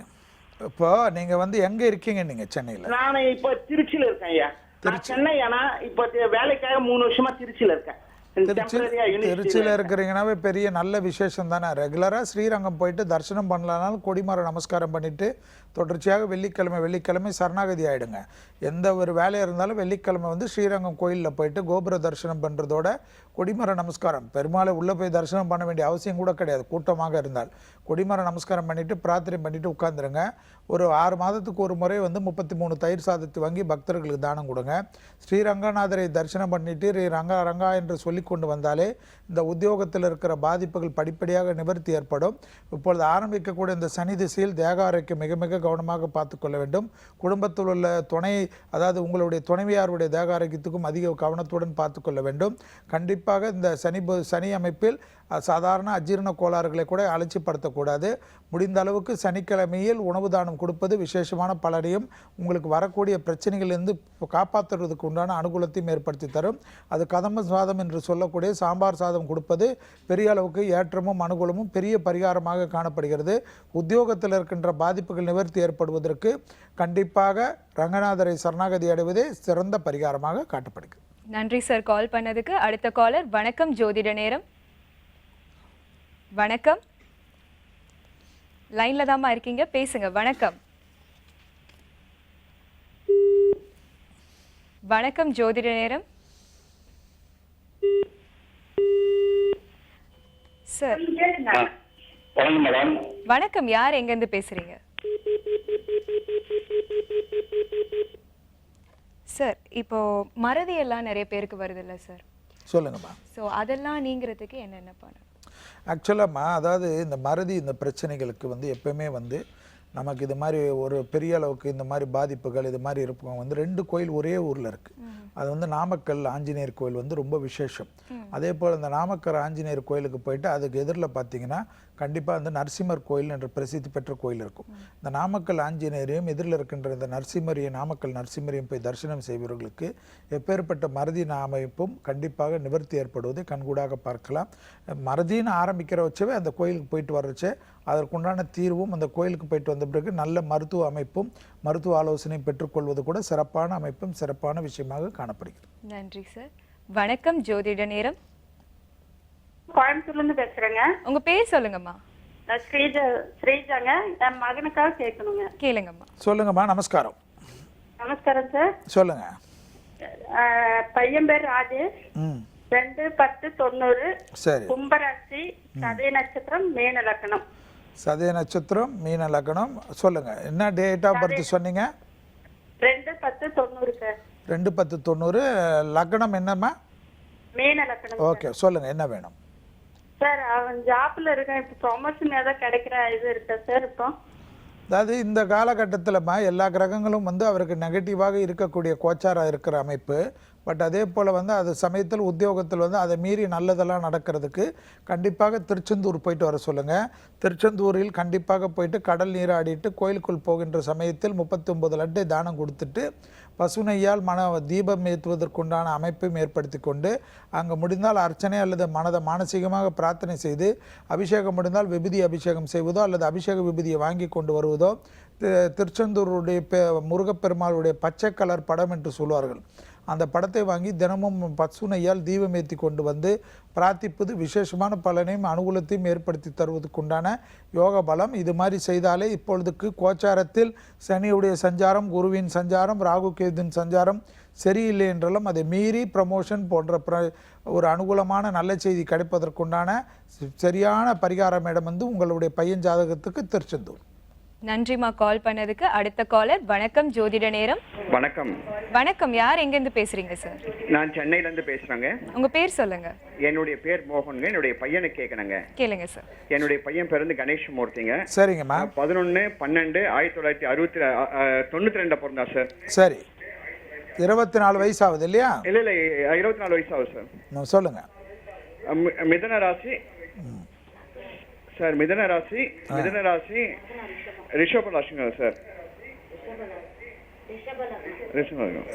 இப்போ நீங்க வந்து எங்க இருக்கீங்க? நீங்க சென்னையில? நான் இப்ப திருச்சியில இருக்கேன் ஐயா. சென்னை, ஆனா இப்ப வேலைக்காக 3 வருஷமா திருச்சியில இருக்கேன். திருச்சியில் இருக்கிறீங்கன்னாவே பெரிய நல்ல விசேஷம் தானே. ரெகுலராக ஸ்ரீரங்கம் போயிட்டு தரிசனம் பண்ணலனாலும் கொடிமர நமஸ்காரம் பண்ணிவிட்டு தொடர்ச்சியாக வெள்ளிக்கிழமை சரணாகதி ஆகிடுங்க. எந்த ஒரு வேலையாக இருந்தாலும் வெள்ளிக்கிழமை வந்து ஸ்ரீரங்கம் கோயிலில் போயிட்டு கோபுர தரிசனம் பண்ணுறதோட கொடிமர நமஸ்காரம், பெருமாளை உள்ளே போய் தரிசனம் பண்ண வேண்டிய அவசியம் கூட கிடையாது. கூட்டமாக இருந்தால் கொடிமர நமஸ்காரம் பண்ணிவிட்டு பிரார்த்தனை பண்ணிவிட்டு உட்காந்துருங்க. ஒரு 6 மாதத்துக்கு ஒரு முறை வந்து 33 தயிர் சாதத்தை வாங்கி பக்தர்களுக்கு தானம் கொடுங்க. ஸ்ரீரங்கநாதரை தரிசனம் பண்ணிவிட்டு ரங்கா என்று சொல்லி கொண்டு வந்தாலே இந்த உத்தியோகத்தில் இருக்கிற பாதிப்புகள் படிப்படியாக நிவர்த்தி ஏற்படும். இப்பொழுது ஆரம்பிக்கக்கூடிய இந்த சனி திசையில் தேக ஆரோக்கியம் மிக மிக கவனமாக பார்த்துக்கொள்ள வேண்டும். குடும்பத்தில் உள்ள துணை, அதாவது உங்களுடைய துணைவியாருடைய தேக ஆரோக்கியத்துக்கும் அதிக கவனத்துடன் பார்த்துக்கொள்ள வேண்டும். கண்டிப்பாக இந்த சனி அமைப்பில் சாதாரண அஜீரண கோளாறுகளை கூட அலட்சிப்படுத்தக்கூடாது. முடிந்த அளவுக்கு சனிக்கிழமையில் உணவு தானம் கொடுப்பது விசேஷமான பலனையும் உங்களுக்கு வரக்கூடிய பிரச்சனைகளிலிருந்து காப்பாற்றுவதற்கு உண்டான அனுகூலத்தையும் ஏற்படுத்தி தரும். அது கதம்ப சாதம் என்று சொல்லக்கூடிய சாம்பார் சாதம் கொடுப்பது பெரிய அளவுக்கு ஏற்றமும் அனுகூலமும் பெரிய பரிகாரமாக காணப்படுகிறது. உத்தியோகத்தில் இருக்கின்ற பாதிப்புகள் நிவர்த்தி ஏற்படுவதற்கு கண்டிப்பாக ரங்கநாதரை சரணாகதி அடைவதே சிறந்த பரிகாரமாக காட்டப்படுகிறது. நன்றி சார் கால் பண்ணதுக்கு. அடுத்த காலர், வணக்கம் ஜோதிட நேரம். வணக்கம், லைன்ல தாமா இருக்கீங்க, பேசுங்க. வணக்கம். வணக்கம் ஜோதிட நேரம். சார் வணக்கம், யார் எங்க இருந்து பேசுறீங்க? சார் இப்போ மறதி எல்லாம் நிறைய பேருக்கு வருது இல்லை சார்? சொல்லுங்கம்மா. ஸோ அதெல்லாம் நீங்கிறதுக்கு என்னென்ன பண்ணணும்? ஆக்சுவலாம்மா, அதாவது இந்த மறதி இந்த பிரச்சனைகளுக்கு வந்து எப்பவுமே வந்து நமக்கு இது மாதிரி ஒரு பெரிய அளவுக்கு இந்த மாதிரி பாதிப்புகள் இது மாதிரி இருப்பவங்க வந்து 2 கோயில் ஒரே ஊரில் இருக்குது. அது வந்து நாமக்கல் ஆஞ்சநேயர் கோயில் வந்து ரொம்ப விசேஷம். அதே போல் இந்த நாமக்கல் ஆஞ்சநேயர் கோயிலுக்கு போயிட்டு அதுக்கு எதிரில் பார்த்தீங்கன்னா கண்டிப்பாக வந்து நரசிம்மர் கோயில் என்ற பிரசித்தி பெற்ற கோயில் இருக்கும். இந்த நாமக்கல் ஆஞ்சநேயரையும் எதிரில் இருக்கின்ற இந்த நரசிம்மரையும் நாமக்கல் நரசிம்மரையும் போய் தரிசனம் செய்பவர்களுக்கு எப்பேற்பட்ட மறதி அமைப்பும் கண்டிப்பாக நிவர்த்தி ஏற்படுவதை கண்கூடாக பார்க்கலாம். மறதின்னு ஆரம்பிக்கிற வச்சவே அந்த கோயிலுக்கு போயிட்டு வர்றச்சே அதற்குண்டான தீர்வும் அந்த கோயிலுக்கு போயிட்டு வந்த பிறகு நல்ல மருத்துவ அமைப்பும் மருத்துவ ஆலோசனை பெற்றுக்கொள்வது கூட சிறப்பான அமைப்பும் சிறப்பான விஷயமாக காணப்படுகிறது. நன்றி சார். வணக்கம் ஜோதிட நேரம். கோயம்புத்தூர்ல இருந்து பேசுறேங்க. உங்க பேர் சொல்லுங்கம்மா. ஸ்ரீஜாங்க, என் மகனுக்காக கேட்கணுங்க. கேளுங்கம்மா. சொல்லுங்கம்மா. நமஸ்காரம். நமஸ்காரம் சார். சொல்லுங்க. பையன் பேர் ராஜேஷ். 2/10/90. சரி. கும்பராசி, சதய நட்சத்திரம், மீன லக்னம். சதய நட்சத்திரம், மீன லக்னம். சொல்லுங்க, என்ன டேட் ஆஃப் பர்த் சொன்னீங்க? 2/10/90 சார். 2/10/90. லக்னம் என்னம்மா? மீன லக்னம். ஓகே, சொல்லுங்க, என்ன வேணும் சார்? அவன் ஜாப்ல இருக்கான், இப்போ ப்ரொமோஷன் ஏதாவது கிடைக்கிற இது இருக்கா சார்? இப்போ அதாவது இந்த காலகட்டத்தில்மா எல்லா கிரகங்களும் வந்து அவருக்கு நெகட்டிவாக இருக்கக்கூடிய கோச்சாரம் இருக்கிற அமைப்பு. பட் அதே போல் வந்து அது சமயத்தில் உத்தியோகத்தில் வந்து அதை மீறி நல்லதெல்லாம் நடக்கிறதுக்கு கண்டிப்பாக திருச்செந்தூர் போயிட்டு வர சொல்லுங்கள். திருச்செந்தூரில் கண்டிப்பாக போயிட்டு கடல் நீராடிட்டு கோயிலுக்குள் போகின்ற சமயத்தில் 39 லட்டை தானம் கொடுத்துட்டு பசுனையால் தீபம் ஏற்றுவதற்குண்டான அமைப்பையும் ஏற்படுத்தி கொண்டு அங்கே முடிந்தால் அர்ச்சனை அல்லது மானசீகமாக பிரார்த்தனை செய்து அபிஷேகம் முடிந்தால் விபூதி அபிஷேகம் செய்வதோ அல்லது அபிஷேக விபூதியை வாங்கி கொண்டு வருவதோ. திருச்செந்தூருடைய முருகப்பெருமாளுடைய பச்சை கலர் படம் என்று சொல்வார்கள், அந்த படத்தை வாங்கி தினமும் பசுனையால் தீபம் ஏற்றி கொண்டு வந்து பிரார்த்திப்பது விசேஷமான பலனையும் அனுகூலத்தையும் ஏற்படுத்தி தருவதற்குண்டான யோக பலம். இது மாதிரி செய்தாலே இப்பொழுதுக்கு கோச்சாரத்தில் சனியுடைய சஞ்சாரம், குருவின் சஞ்சாரம், ராகு கேதுவின் சஞ்சாரம் சரியில்லை என்றாலும் அதை மீறி ப்ரமோஷன் போன்ற ஒரு அனுகூலமான நல்ல செய்தி கிடைப்பதற்குண்டான சரியான பரிகாரம் இடம் வந்து உங்களுடைய பையன் ஜாதகத்துக்கு திருச்செந்தூர். நன்றிமா கால் பண்ணதுக்கு. அடுத்த காலர், வணக்கம் ஜோதிட நேரம். வணக்கம். வணக்கம், யார் எங்க இருந்து பேசுறீங்க சார்? நான் சென்னையில இருந்து பேசுறேங்க. உங்க பேர் சொல்லுங்க. என்னுடைய பேர் மோகனுங்க. என்னுடைய பையனை கேட்கணுங்க. கேளுங்க சார். என்னுடைய பையன் பேர் வந்து கணேஷ் மூர்த்திங்க. சரிங்கம்மா. 11/12/1992 பிறந்தா சார். சரி. 24 வயசு ஆகுது இல்லையா? இல்ல 24 வயசு ஆகுது சார். சொல்லுங்க. மிதன ராசி சார். மிதன ராசி ரிஷப ராசிங்க சார்.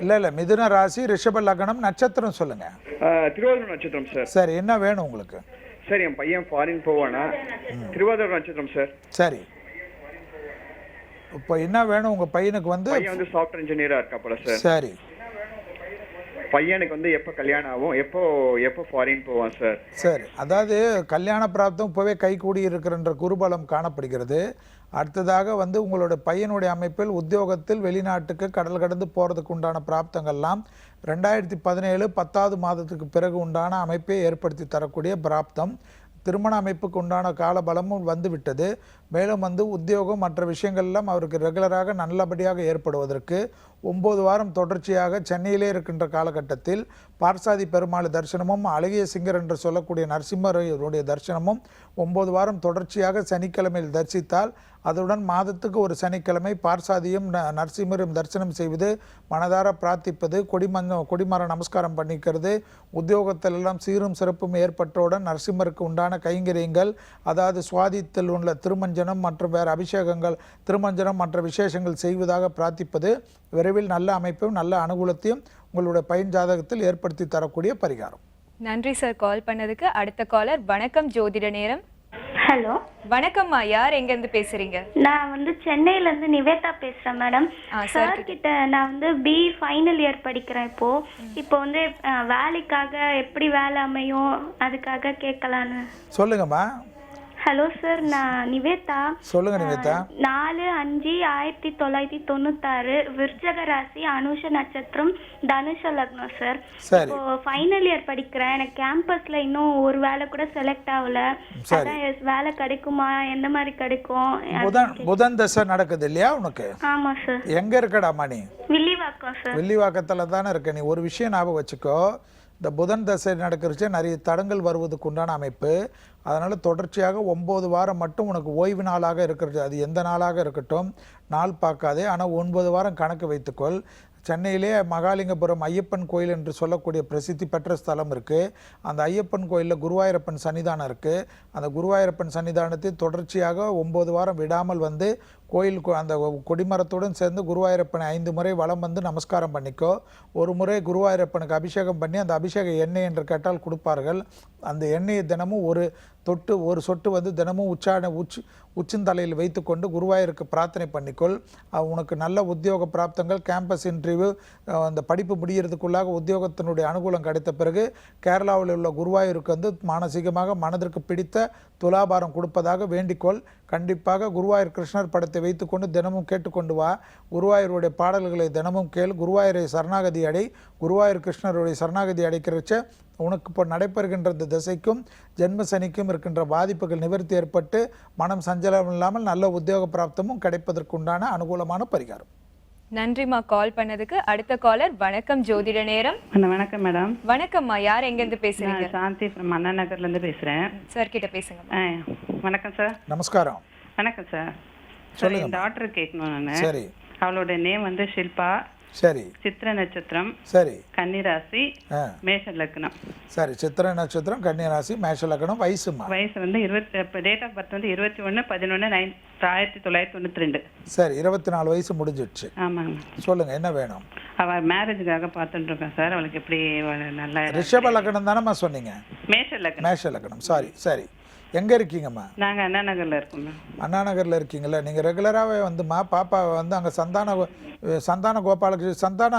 இல்ல மிதுன ராசி ரிஷப லக்னம். நட்சத்திரம் சொல்லுங்க. திருவாதிரை நட்சத்திரம் சார். சரி, என்ன வேணும் உங்களுக்கு? சார், என் பையன் ஃபாரின் போவானா? திருவாதிரை நட்சத்திரம் சார். சரி, இப்போ என்ன வேணும் உங்க பையனுக்கு? வந்து பையன் வந்து சாஃப்ட்வேர் இன்ஜினியரா இருக்கா போல சார். சரி. பையனுக்கு வந்து எப்போ கல்யாணம் ஆகும், எப்போ ஃபாரின் போவான் சார்? சரி, அதாவது கல்யாண பிராப்தம் இப்போவே கைகூடி இருக்கிறன்ற குருபலம் காணப்படுகிறது. அடுத்ததாக வந்து உங்களுடைய பையனுடைய அமைப்பில் உத்தியோகத்தில் வெளிநாட்டுக்கு கடல் கடந்து போகிறதுக்கு உண்டான பிராப்தங்கள்லாம் 2017 10வது மாதத்துக்கு பிறகு உண்டான அமைப்பை ஏற்படுத்தி தரக்கூடிய பிராப்தம். திருமண அமைப்புக்கு உண்டான காலபலமும் வந்து விட்டது. மேலும் வந்து உத்தியோகம் மற்ற விஷயங்கள்லாம் அவருக்கு ரெகுலராக நல்லபடியாக ஏற்படுவதற்கு 9 வாரம் தொடர்ச்சியாக சென்னையிலே இருக்கின்ற காலகட்டத்தில் பார்சாதி பெருமாள் தரிசனமும் அழகிய சிங்கர் என்று சொல்லக்கூடிய நரசிம்மருடைய தரிசனமும் 9 வாரம் தொடர்ச்சியாக சனிக்கிழமையில் தரிசித்தால், அதுடன் மாதத்துக்கு ஒரு சனிக்கிழமை பார்சாதியும் நரசிம்மரும் தரிசனம் செய்வது, மனதார பிரார்த்திப்பது, கொடிமர நமஸ்காரம் பண்ணிக்கிறது, உத்தியோகத்திலெல்லாம் சீரும் சிறப்பும் ஏற்பட்டவுடன் நரசிம்மருக்கு உண்டான கைங்கரியங்கள், அதாவது சுவாதித்தில் உள்ள திருமஞ்சனம் மற்றும் வேறு அபிஷேகங்கள், திருமஞ்சனம் மற்ற விசேஷங்கள் செய்வதாக பிரார்த்திப்பது விரைவில் நல்ல அமைப்பையும் நல்ல அனுகூலத்தையும் உங்களுடைய பையன் ஜாதகத்தில் ஏற்படுத்தி தரக்கூடிய பரிகாரம். நன்றி சார் கால் பண்ணதுக்கு. அடுத்த காலர் வணக்கம் ஜோதிட நேரம். ஹலோ வணக்கம்மா, யார் எங்கேருந்து பேசுறீங்க? நான் வந்து சென்னையில இருந்து நிவேதா பேசுறேன் மேடம். சார் கிட்ட நான் வந்து BE ஃபைனல் இயர் படிக்கிறேன். இப்போ வந்து வேலைக்காக எப்படி வேலை அமையும் அதுக்காக கேட்கலான்னு. சொல்லுங்கம்மா. ஹலோ சார், நான் நிவேதா. சொல்லுங்க நிவேதா. 4/5/1996 விருச்சக ராசி, அனுஷ நட்சத்திரம், தனுஷ லக்னம் சார். இப்போ ஃபைனல் இயர் படிக்கிறேன். எனக்கு கேம்பஸ்ல இன்னும் ஒரு வேலை கூட செலக்ட் ஆகல. அதான் வேலை கிடைக்குமா, எந்த மாதிரி கிடைக்கும்? புதன் தசை நடக்குது இல்லையா உனக்கு? ஆமா சார். எங்க இருக்கடாமா நீ? வில்லிவாக்கம் சார். வில்லிவாக்கத்துல தானே இருக்க. நீ ஒரு விஷயம் ஞாபகம் வச்சுக்கோ, இந்த புதன் தசை நடக்கிறச்சு நிறைய தடங்கள் வருவதுக்கு உண்டான அமைப்பு. அதனால் தொடர்ச்சியாக 9 வாரம் மட்டும் உனக்கு ஓய்வு நாளாக இருக்கிறது. அது எந்த நாளாக இருக்கட்டும், நாள் பார்க்காதே. ஆனால் 9 வாரம் கணக்கு வைத்துக்கொள். சென்னையிலே மகாலிங்கபுரம் ஐயப்பன் கோயில் என்று சொல்லக்கூடிய பிரசித்தி பெற்ற ஸ்தலம் இருக்குது. அந்த ஐயப்பன் கோயிலில் குருவாயூரப்பன் சன்னிதானம் இருக்குது. அந்த குருவாயூரப்பன் சன்னிதானத்தை தொடர்ச்சியாக 9 வாரம் விடாமல் வந்து கோயில் அந்த கொடிமரத்துடன் சேர்ந்து குருவாயூரப்பனை 5 முறை வலம் வந்து நமஸ்காரம் பண்ணிக்கோ. ஒரு முறை குருவாயூரப்பனுக்கு அபிஷேகம் பண்ணி அந்த அபிஷேக எண்ணெய் என்று கேட்டால் கொடுப்பார்கள். அந்த எண்ணெயை தினமும் ஒரு சொட்டு வந்து தினமும் உச்சந்தலையில் வைத்துக்கொண்டு குருவாயூருக்கு பிரார்த்தனை பண்ணிக்கொள். உனக்கு நல்ல உத்தியோக பிராப்தங்கள், கேம்பஸ் இன்டர்வியூ, அந்த படிப்பு முடிகிறதுக்குள்ளாக உத்தியோகத்தினுடைய அனுகூலம் கிடைத்த பிறகு கேரளாவில் உள்ள குருவாயூருக்கு வந்து மானசீகமாக மனதிற்கு பிடித்த துலாபாரம் கொடுப்பதாக வேண்டிக்கொள். கண்டிப்பாக குருவாயூர் கிருஷ்ணர் படத்தை வைத்துக்கொண்டு தினமும் கேட்டுக்கொண்டு வா. குருவாயூருடைய பாடல்களை தினமும் கேள். குருவாயூரை சரணாகதி அடை. குருவாயூர் கிருஷ்ணருடைய சரணாகதி அடைக்கிறச்ச உனக்கு இப்போ நடைபெறுகின்ற இந்த திசைக்கும் ஜென்ம சனிக்கும் இருக்கின்ற பாதிப்புகள் நிவர்த்தி ஏற்பட்டு மனம் சஞ்சலம் இல்லாமல் நல்ல உத்தியோக பிராப்தமும் கிடைப்பதற்குண்டான அனுகூலமான பரிகாரம். நன்றிம்மா கால் பண்ணதுக்கு. அடுத்த காலர் வணக்கம் ஜோதிட நேரம். வணக்கம் மேடம். வணக்கம்மா, யார் எங்கேருந்து பேசுறீங்க? சாந்தி ஃப்ரம் அண்ணா நகர்ல இருந்து பேசுறேன். சார் கிட்ட பேசுங்க. வணக்கம் சார். நமஸ்காரம். வணக்கம் சார். சொல்லுங்க. டாக்டர் கேட்கணும் நான். சரி. அவளோட நேம் வந்து ஷில்பா. சரி. சித்திர நட்சத்திரம். சரி. கன்னிராசி, மேஷ லக்னம். சரி, சித்திர நட்சத்திரம், கன்னிராசி, மேஷ லக்னம். வயசு வந்து டேட் ஆஃப் பர்த் வந்து 21/11/1992. சரி, 24 வயசு முடிஞ்சிடுச்சு. ஆமாங்க. சொல்லுங்க, என்ன வேணும்? அவ மேரேஜுக்காக பார்த்துட்டு இருக்கேன் சார். அவளுக்கு எப்படி நல்லா? ரிஷப லக்னம் தானம்மா சொன்னீங்க? மேஷ லக்னம். மேஷ லக்னம். சாரி சரி. எங்கே இருக்கீங்கம்மா? நாங்கள் அண்ணா நகரில் இருக்கோம். அண்ணா நகரில் இருக்கீங்களா? நீங்கள் ரெகுலராகவே வந்துமா பாப்பாவை வந்து அங்கே சந்தான கோபாலகிருஷ்ண சந்தான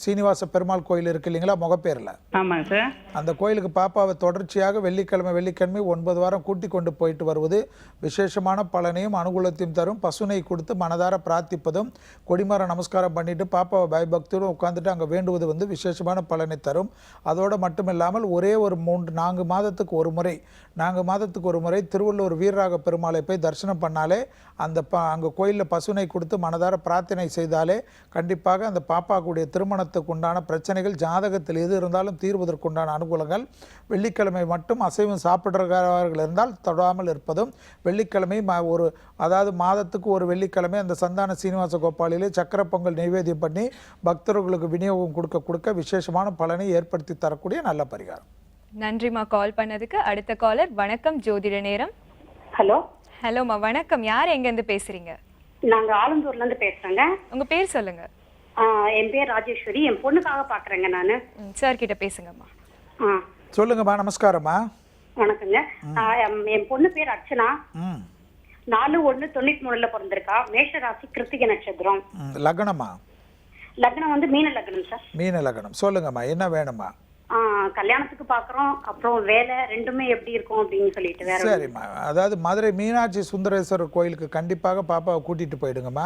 சீனிவாச பெருமாள் கோயில் இருக்கு இல்லைங்களா முகப்பேரில்? ஆமாங்க சார். அந்த கோயிலுக்கு பாப்பாவை தொடர்ச்சியாக வெள்ளிக்கிழமை 9 வாரம் கூட்டி கொண்டு போயிட்டு வருவது விசேஷமான பலனையும் அனுகூலத்தையும் தரும். பசுனை கொடுத்து மனதார பிரார்த்திப்பதும் கொடிமர நமஸ்காரம் பண்ணிட்டு பாப்பாவை பயபக்தியோடு உட்காந்துட்டு அங்கே வேண்டுவது வந்து விசேஷமான பலனை தரும். அதோடு மட்டும் இல்லாமல் ஒரே ஒரு 4 மாதத்துக்கு ஒரு முறை திருவள்ளூர் வீரராக பெருமாளை போய் தரிசனம் பண்ணாலே அங்கே கோயிலில் பசுனை கொடுத்து மனதார பிரார்த்தனை செய்தாலே கண்டிப்பாக அந்த பாப்பாக்குடைய திருமணத்துக்கு உண்டான பிரச்சனைகள் ஜாதகத்தில் எது இருந்தாலும் தீர்வதற்குண்டான அனுகூலங்கள். வெள்ளிக்கிழமை மட்டும் அசைவம் சாப்பிட்றவர்கள் இருந்தால் தொடாமல் இருப்பதும், வெள்ளிக்கிழமை அதாவது மாதத்துக்கு ஒரு வெள்ளிக்கிழமை அந்த சந்தான சீனிவாச கோபாலிலே சக்கர பொங்கல் நைவேத்தியம் பண்ணி பக்தர்களுக்கு விநியோகம் கொடுக்க விசேஷமான பலனை ஏற்படுத்தி தரக்கூடிய நல்ல பரிகாரம். நன்றிம்மா கால் பண்ணதுக்கு. அடுத்த காலர் வணக்கம் ஜோதிட நேரம். ஹலோ. ஹலோம்மா, வணக்கம். யார் எங்கேருந்து பேசுறீங்க? நாங்க ஆலந்தூர்ல இருந்து பேசுறேங்க. உங்க பேர் சொல்லுங்க. என் பேர் ராஜேஸ்வரி. என் பொண்ணுக்காக பாக்குறேங்க நானு. சார் கிட்ட பேசுங்கம்மா. சொல்லுங்கம்மா. நமஸ்காரம்மா. வணக்கங்க. என் பொண்ணு பேர் அர்ச்சனா. 4/1/93 பிறந்திருக்கா. மேஷ ராசி, கிருத்திகை நட்சத்திரம். லக்னமா? லக்னம் வந்து மீன லக்னம் சார். மீன லக்னம். சொல்லுங்கம்மா, என்ன வேணுமா? கல்யாணத்துக்கு பாக்குறோம், அப்புறம் வேலை ரெண்டுமே எப்படி இருக்கும் அப்படின்னு சொல்லிட்டு. வேற சரிம்மா, அதாவது மதுரை மீனாட்சி சுந்தரேஸ்வரர் கோயிலுக்கு கண்டிப்பாக பாப்பாவை கூட்டிகிட்டு போயிடுங்கம்மா.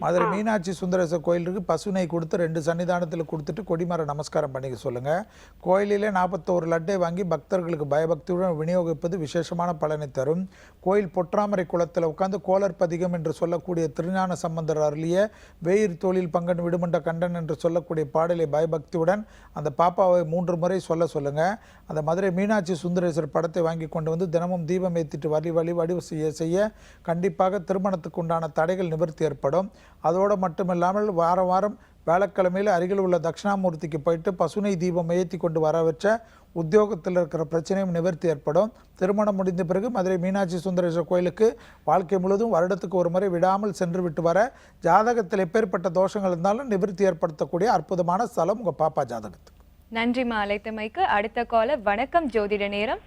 மதுரை மீனாட்சி சுந்தரேஸ்வரர் கோயிலுக்கு பசுனை கொடுத்து 2 சன்னிதானத்தில் கொடுத்துட்டு கொடிமர நமஸ்காரம் பண்ணிக்க சொல்லுங்கள். கோயிலிலே 41 லட்டை வாங்கி பக்தர்களுக்கு பயபக்தியுடன் விநியோகிப்பது விசேஷமான பலனை தரும். கோயில் பொற்றாமரை குளத்தில் உட்காந்து கோலர் பதிகம் என்று சொல்லக்கூடிய திருஞான சம்பந்தர் அருளிய வேயிர் தொழில் பங்கன் விடுமண்ட கண்டன் என்று சொல்லக்கூடிய பாடலை பயபக்தியுடன் அந்த பாப்பாவை 3 முறை சொல்லுங்க. அந்த மதுரை மீனாட்சி சுந்தரேஸ்வரர் படத்தை வாங்கி கொண்டு வந்து தினமும் தீபம் ஏற்றிட்டு வழிவு செய்ய கண்டிப்பாக திருமணத்துக்கு உண்டான தடைகள் நிவர்த்தி ஏற்படும். அதோடு மட்டுமில்லாமல் வாரம் வேலைக்கிழமையில் அருகில் உள்ள தட்சிணாமூர்த்திக்கு போயிட்டு பசுனை தீபம் ஏற்றி கொண்டு வர வச்ச உத்தியோகத்தில் இருக்கிற பிரச்சனையும் நிவர்த்தி ஏற்படும். திருமணம் முடிந்த பிறகு மதுரை மீனாட்சி சுந்தரேஸ்வரர் கோயிலுக்கு வாழ்க்கை முழுவதும் வருடத்துக்கு ஒரு முறை விடாமல் சென்று விட்டு வர, ஜாதகத்தில் எப்பேற்பட்ட தோஷங்கள் இருந்தாலும் நிவர்த்தி ஏற்படுத்தக்கூடிய அற்புதமான ஸ்தலம் உங்கள் பாப்பா ஜாதகத்துக்கு. நன்றிமா அழைத்தமைக்கு. அடுத்த காலர். வணக்கம் ஜோதிட நேரம்.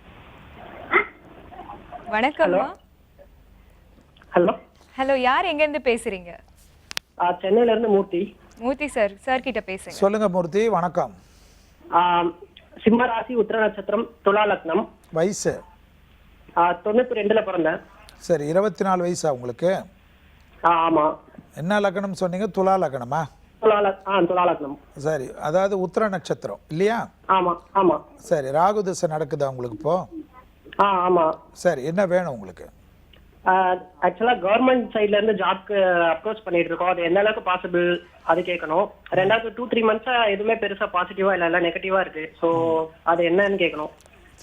வணக்கம்மா. ஹலோ ஹலோ, யார் எங்க இருந்து பேசுறீங்க? சென்னையில இருந்து மூர்த்தி. மூர்த்தி சார் கிட்ட பேசுங்க. சொல்லுங்க மூர்த்தி. வணக்கம். சிம்ம ராசி, உத்திர நட்சத்திரம், துலா லக்னம். வயசு? 92ல பிறந்தேன். சரி, 24 வயசா உங்களுக்கு? ஆமா. என்ன லக்னம் சொன்னீங்க? துலா லக்னமா? துலா லக்னம். சரி, அதாவது உத்திர நட்சத்திரம் இல்லையா? ஆமா ஆமா. சரி, ராகு திசை நடக்குதா உங்களுக்கு இப்போ? ஆமா. சரி, என்ன வேணும் உங்களுக்கு? ஆக்சுவலா கவர்மெண்ட் சைட்ல இருந்து ஜாப்க்கு அப்ரோச் பண்ணிட்டு இருக்கோம். அது எந்த அளவுக்கு பாசிபிள் அது கேட்கணும். ரெண்டாவது 2-3 மந்த்ஸா எதுவுமே பெருசா பாசிட்டிவா இல்ல, எல்லாம் நெகட்டிவா இருக்கு. ஸோ அது என்னன்னு கேட்கணும்.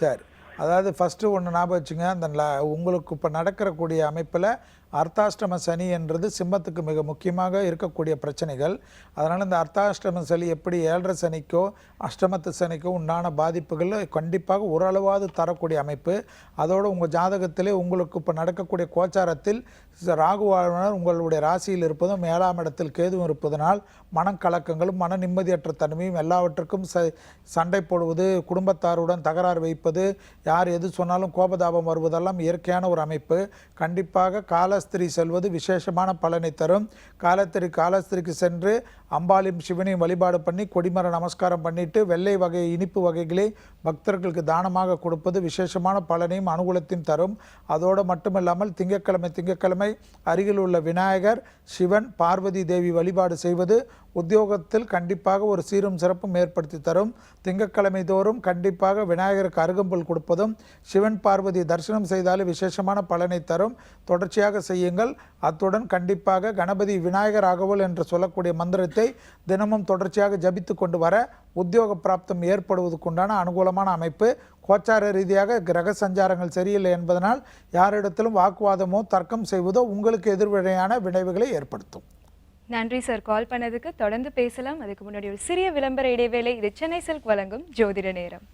சரி, அதாவது ஃபஸ்ட்டு ஒன்று ஞாபகம் வச்சுங்க. அந்த உங்களுக்கு இப்போ நடக்கிறக்கூடிய அமைப்பில் அர்த்தாஷ்டம சனி என்றது சிம்மத்துக்கு மிக முக்கியமாக இருக்கக்கூடிய பிரச்சனைகள். அதனால் இந்த அர்த்தாஷ்டம சனி எப்படி 7.5 சனிக்கோ அஷ்டமத்து சனிக்கோ உண்டான பாதிப்புகள் கண்டிப்பாக ஓரளவாவது தரக்கூடிய அமைப்பு. அதோடு உங்கள் ஜாதகத்திலே உங்களுக்கு இப்போ நடக்கக்கூடிய கோச்சாரத்தில் ராகுவாளர் உங்களுடைய ராசியில் இருப்பதும் 7ஆம் இடத்தில் கேதுவும் இருப்பதனால் மனக்கலக்கங்களும் மன நிம்மதியற்ற தன்மையும் எல்லாவற்றுக்கும் சண்டை போடுவது, குடும்பத்தாருடன் தகராறு வைப்பது, யார் எது சொன்னாலும் கோபதாபம் வருவதெல்லாம் இயற்கையான ஒரு அமைப்பு. கண்டிப்பாக காலஸ்திரி செல்வது விசேஷமான பலனை தரும். காலஸ்திரிக்கு சென்று அம்பாளையும் சிவனையும் வழிபாடு பண்ணி கொடிமர நமஸ்காரம் பண்ணிட்டு வெள்ளை வகை இனிப்பு வகைகளை பக்தர்களுக்கு தானமாக கொடுப்பது விசேஷமான பலனையும் அனுகூலத்தையும் தரும். அதோடு மட்டுமில்லாமல் திங்கட்கிழமை அருகில் உள்ள விநாயகர், சிவன், பார்வதி தேவி வழிபாடு செய்வது உத்தியோகத்தில் கண்டிப்பாக ஒரு சீரும் சிறப்பும் ஏற்படுத்தி தரும். திங்கட்கிழமை தோறும் கண்டிப்பாக விநாயகருக்கு அருகம்புல் கொடுப்பதும் சிவன் பார்வதி தரிசனம் செய்தாலே விசேஷமான பலனை தரும். தொடர்ச்சியாக செய்யுங்கள். அத்துடன் கண்டிப்பாக கணபதி விநாயகர் அகவல் என்று சொல்லக்கூடிய மந்திரத்தை தினமும் தொடர்ச்சியாக ஜபித்து கொண்டு வர உத்தியோக பிராப்தம் ஏற்படுவதற்குண்டான அனுகூலமான அமைப்பு. கோச்சார ரீதியாக கிரக சஞ்சாரங்கள் சரியில்லை என்பதனால் யாரிடத்திலும் வாக்குவாதமோ தர்க்கம் செய்வதோ உங்களுக்கு எதிர்வினையான விளைவுகளை ஏற்படுத்தும். நன்றி சார், கால் பண்ணதுக்கு. தொடர்ந்து பேசலாம். அதுக்கு முன்னாடி ஒரு சிறிய விளம்பர இடைவேளை. இது சென்னை சில்க் வழங்கும் ஜோதிட நேரம்.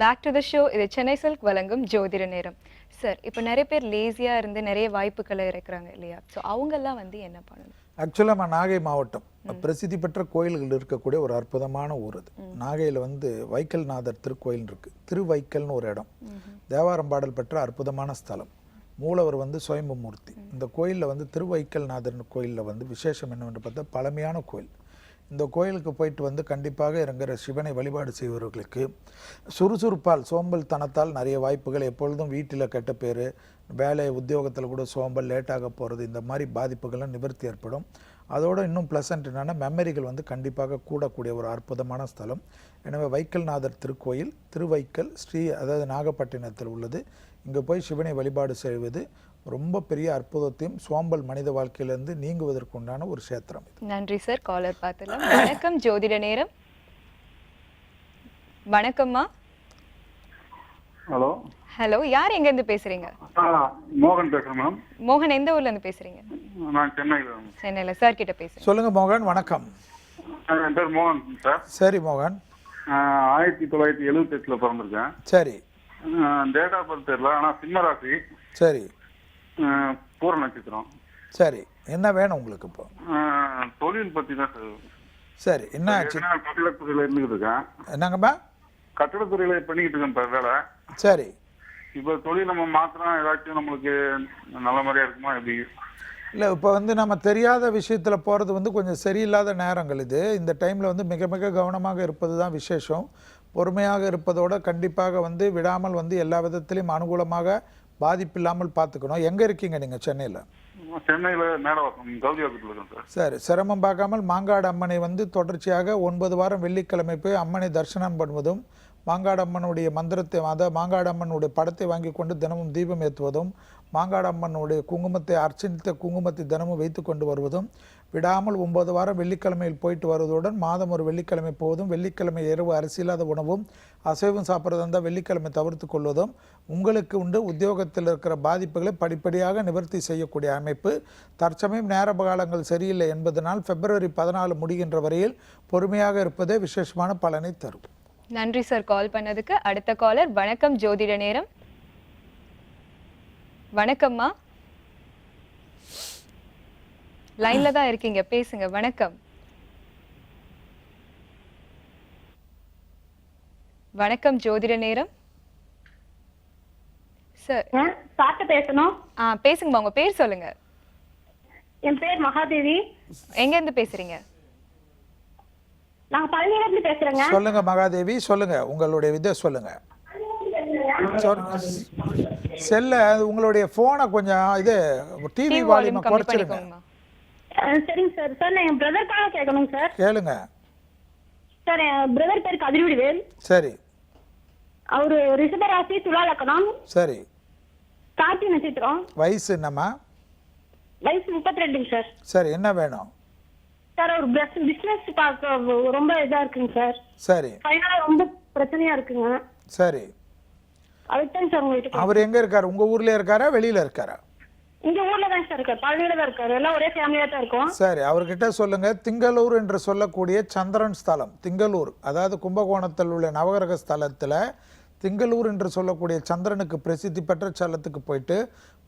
Back to the show. இது சென்னை சில்க் வழங்கும் ஜோதிட நேரம். சார், இப்போ நிறைய பேர் லேசியாக இருந்து நிறைய வாய்ப்புகளை இறக்குறாங்க இல்லையா? ஸோ அவங்கெல்லாம் என்ன பண்ணணும்? ஆக்சுவலாக நாகை மாவட்டம் பிரசித்தி பெற்ற கோயில்கள் இருக்கக்கூடிய ஒரு அற்புதமான ஊர் அது. நாகையில் வைக்கல்நாதர் திருக்கோயில் இருக்குது. திருவைக்கல்னு ஒரு இடம், தேவாரம் பாடல் பெற்ற அற்புதமான ஸ்தலம். மூலவர் சுயம்புமூர்த்தி. இந்த கோயிலில் திருவைக்கல்நாதர் கோயிலில் விசேஷம் என்னவென்று பார்த்தா பழமையான கோயில். இந்த கோயிலுக்கு போயிட்டு கண்டிப்பாக இறங்குற சிவனை வழிபாடு செய்வர்களுக்கு சுறுசுறுப்பால் சோம்பல் தனத்தால் நிறைய வாய்ப்புகள், எப்பொழுதும் வீட்டில் கெட்ட பேர், வேலை உத்தியோகத்தில் கூட சோம்பல், லேட்டாக போகிறது, இந்த மாதிரி பாதிப்புகள்லாம் நிவர்த்தி ஏற்படும். அதோடு இன்னும் ப்ளசன்ட் என்னென்னா மெமரிகள் கண்டிப்பாக கூடக்கூடிய ஒரு அற்புதமான ஸ்தலம். எனவே வைக்கல்நாதர் திருக்கோயில் திருவைக்கல் அதாவது நாகப்பட்டினத்தில் உள்ளது. இங்கே போய் சிவனை வழிபாடு செய்வது ரொம்ப பெரிய அற்புதத்தையும் சோம்பல் மனித வாழ்க்கையிலிருந்து நீங்குவதற்குண்டான ஒரு சேத்திரம். நன்றி சார். காலர் பார்த்தலாம். வணக்கம் ஜோதிட நேரம். வணக்கம்மா. ஹலோ ஹலோ, யார் எங்க இருந்து பேசுறீங்க? மோகன் பேசுறேன் மேம். மோகன், எந்த ஊர்ல இருந்து பேசுறீங்க? நான் சென்னையில. சார் கிட்ட பேசுறேன். சொல்லுங்க மோகன். வணக்கம். என் பேர் மோகன் சார். சரி மோகன். 1978ல பிறந்திருக்கேன். சரி. டேட் ஆஃப் பர்த் தெரியல, ஆனா சிம்ம ராசி, சரி பூர நட்சத்திரம். சரி, என்ன வேணும் உங்களுக்கு இப்போ? தொழில் பத்தி தான் சார். சரி, என்ன ஆச்சு? கட்டிடத்துறையில இருந்துகிட்டு இருக்கேன். என்னங்கம்மா? கட்டிடத்துறையில பண்ணிக்கிட்டு இருக்கேன் இப்ப வேலை. சரி, இப்ப தொழில் நம்ம மாத்திரம் ஏதாச்சும் நம்மளுக்கு நல்ல மாதிரியா இருக்குமா எப்படி? இல்லை, இப்போ வந்து நம்ம தெரியாத விஷயத்தில் போகிறது வந்து கொஞ்சம் சரியில்லாத நேரங்கள் இது. இந்த டைமில் வந்து மிக மிக கவனமாக இருப்பது தான் விசேஷம். பொறுமையாக இருப்பதோடு கண்டிப்பாக வந்து விடாமல் வந்து எல்லா விதத்திலையும் அனுகூலமாக பாதிப்பில்லாமல் பார்த்துக்கணும். எங்கே இருக்கீங்க நீங்கள்? சென்னையில்? சென்னையில் மேலவாக்கம் கௌதியாக்கத்தில் இருக்கேன் சார். சரி, சிரமம் பார்க்காமல் மாங்காடு அம்மனை வந்து தொடர்ச்சியாக 9 வாரம் வெள்ளிக்கிழமை போய் அம்மனை தரிசனம் பண்ணுவதும், மாங்காடு அம்மனுடைய மந்திரத்தை, அதாவது மாங்காடு அம்மனுடைய படத்தை வாங்கி கொண்டு தினமும் தீபம் ஏற்றுவதும், மாங்காடு அம்மனுடைய குங்குமத்தை, அர்ச்சனித்த குங்குமத்தை தினமும் வைத்து கொண்டு வருவதும், விடாமல் 9 வாரம் வெள்ளிக்கிழமையில் போயிட்டு வருவதுடன் மாதம் ஒரு வெள்ளிக்கிழமை போவதும், வெள்ளிக்கிழமை இரவு அரிசியில்லாத உணவும் அசைவம் சாப்பிட்றதா இருந்தால் வெள்ளிக்கிழமை தவிர்த்து கொள்வதும் உங்களுக்கு உண்டு உத்தியோகத்தில் இருக்கிற பாதிப்புகளை படிப்படியாக நிவர்த்தி செய்யக்கூடிய அமைப்பு. தற்சமயம் நேர காலங்கள் சரியில்லை என்பதனால் பிப்ரவரி 14 முடிகின்ற வரையில் பொறுமையாக இருப்பதே விசேஷமான பலனை தரும். நன்றி சார் கால் பண்ணதுக்கு. அடுத்த காலர். வணக்கம் ஜோதிட நேரம். வணக்கம்மா, லைன்ல தான் இருக்கீங்க, பேசுங்க. வணக்கம். வணக்கம் ஜோதிட நேரம் சார். சார்ட்ட பேசணும். பேசுங்கம்மா, உங்க பேர் சொல்லுங்க. என் பேர் மகாதேவி. எங்க இருந்து பேசுறீங்க? நாங்க பழனியில இருந்து பேசுறேங்க. சொல்லுங்க மகாதேவி, சொல்லுங்க உங்களுடைய விதை சொல்லுங்க. செல்ல உங்களுடைய போனை கொஞ்சம் இது டிவி வால்யூமை குறைச்சிருங்க. சரிங்க சார். சார் நான் என் பிரதர்க்காக கேட்கணும் சார். கேளுங்க சார். என் பிரதர் பேர் கதிர்வேல். சரி. அவரு ரிஷபராசி, துலா லக்னம். சரி. கார்த்திகை நட்சத்திரம். வயசு என்னம்மா? வயசு 32 சார். சரி, என்ன வேணும் சார்? ஒரு பிசினஸ் பார்க்க ரொம்ப இதா இருக்குங்க சார். சரி. ஃபைனலா ரொம்ப பிரச்சனையா இருக்குங்க. சரி. அதுதான் சார் உங்ககிட்ட. அவர் எங்க இருக்காரு? உங்க ஊர்ல இருக்காரா வெளியில இருக்காரா? இங்க ஊர்ல தான் சார் இருக்காரு. பழனியில தான் இருக்காரு. எல்லாம் ஒரே ஃபேமிலியா தான் இருக்கும். சரி, அவர்கிட்ட சொல்லுங்க. திங்களூர் என்று சொல்லக்கூடிய சந்திரன் ஸ்தலம் திங்களூர், அதாவது கும்பகோணத்தில் உள்ள நவகிரக ஸ்தலத்துல திங்களூர் என்று சொல்லக்கூடிய சந்திரனுக்கு பிரசித்தி பெற்ற ஸ்தலத்துக்கு போயிட்டு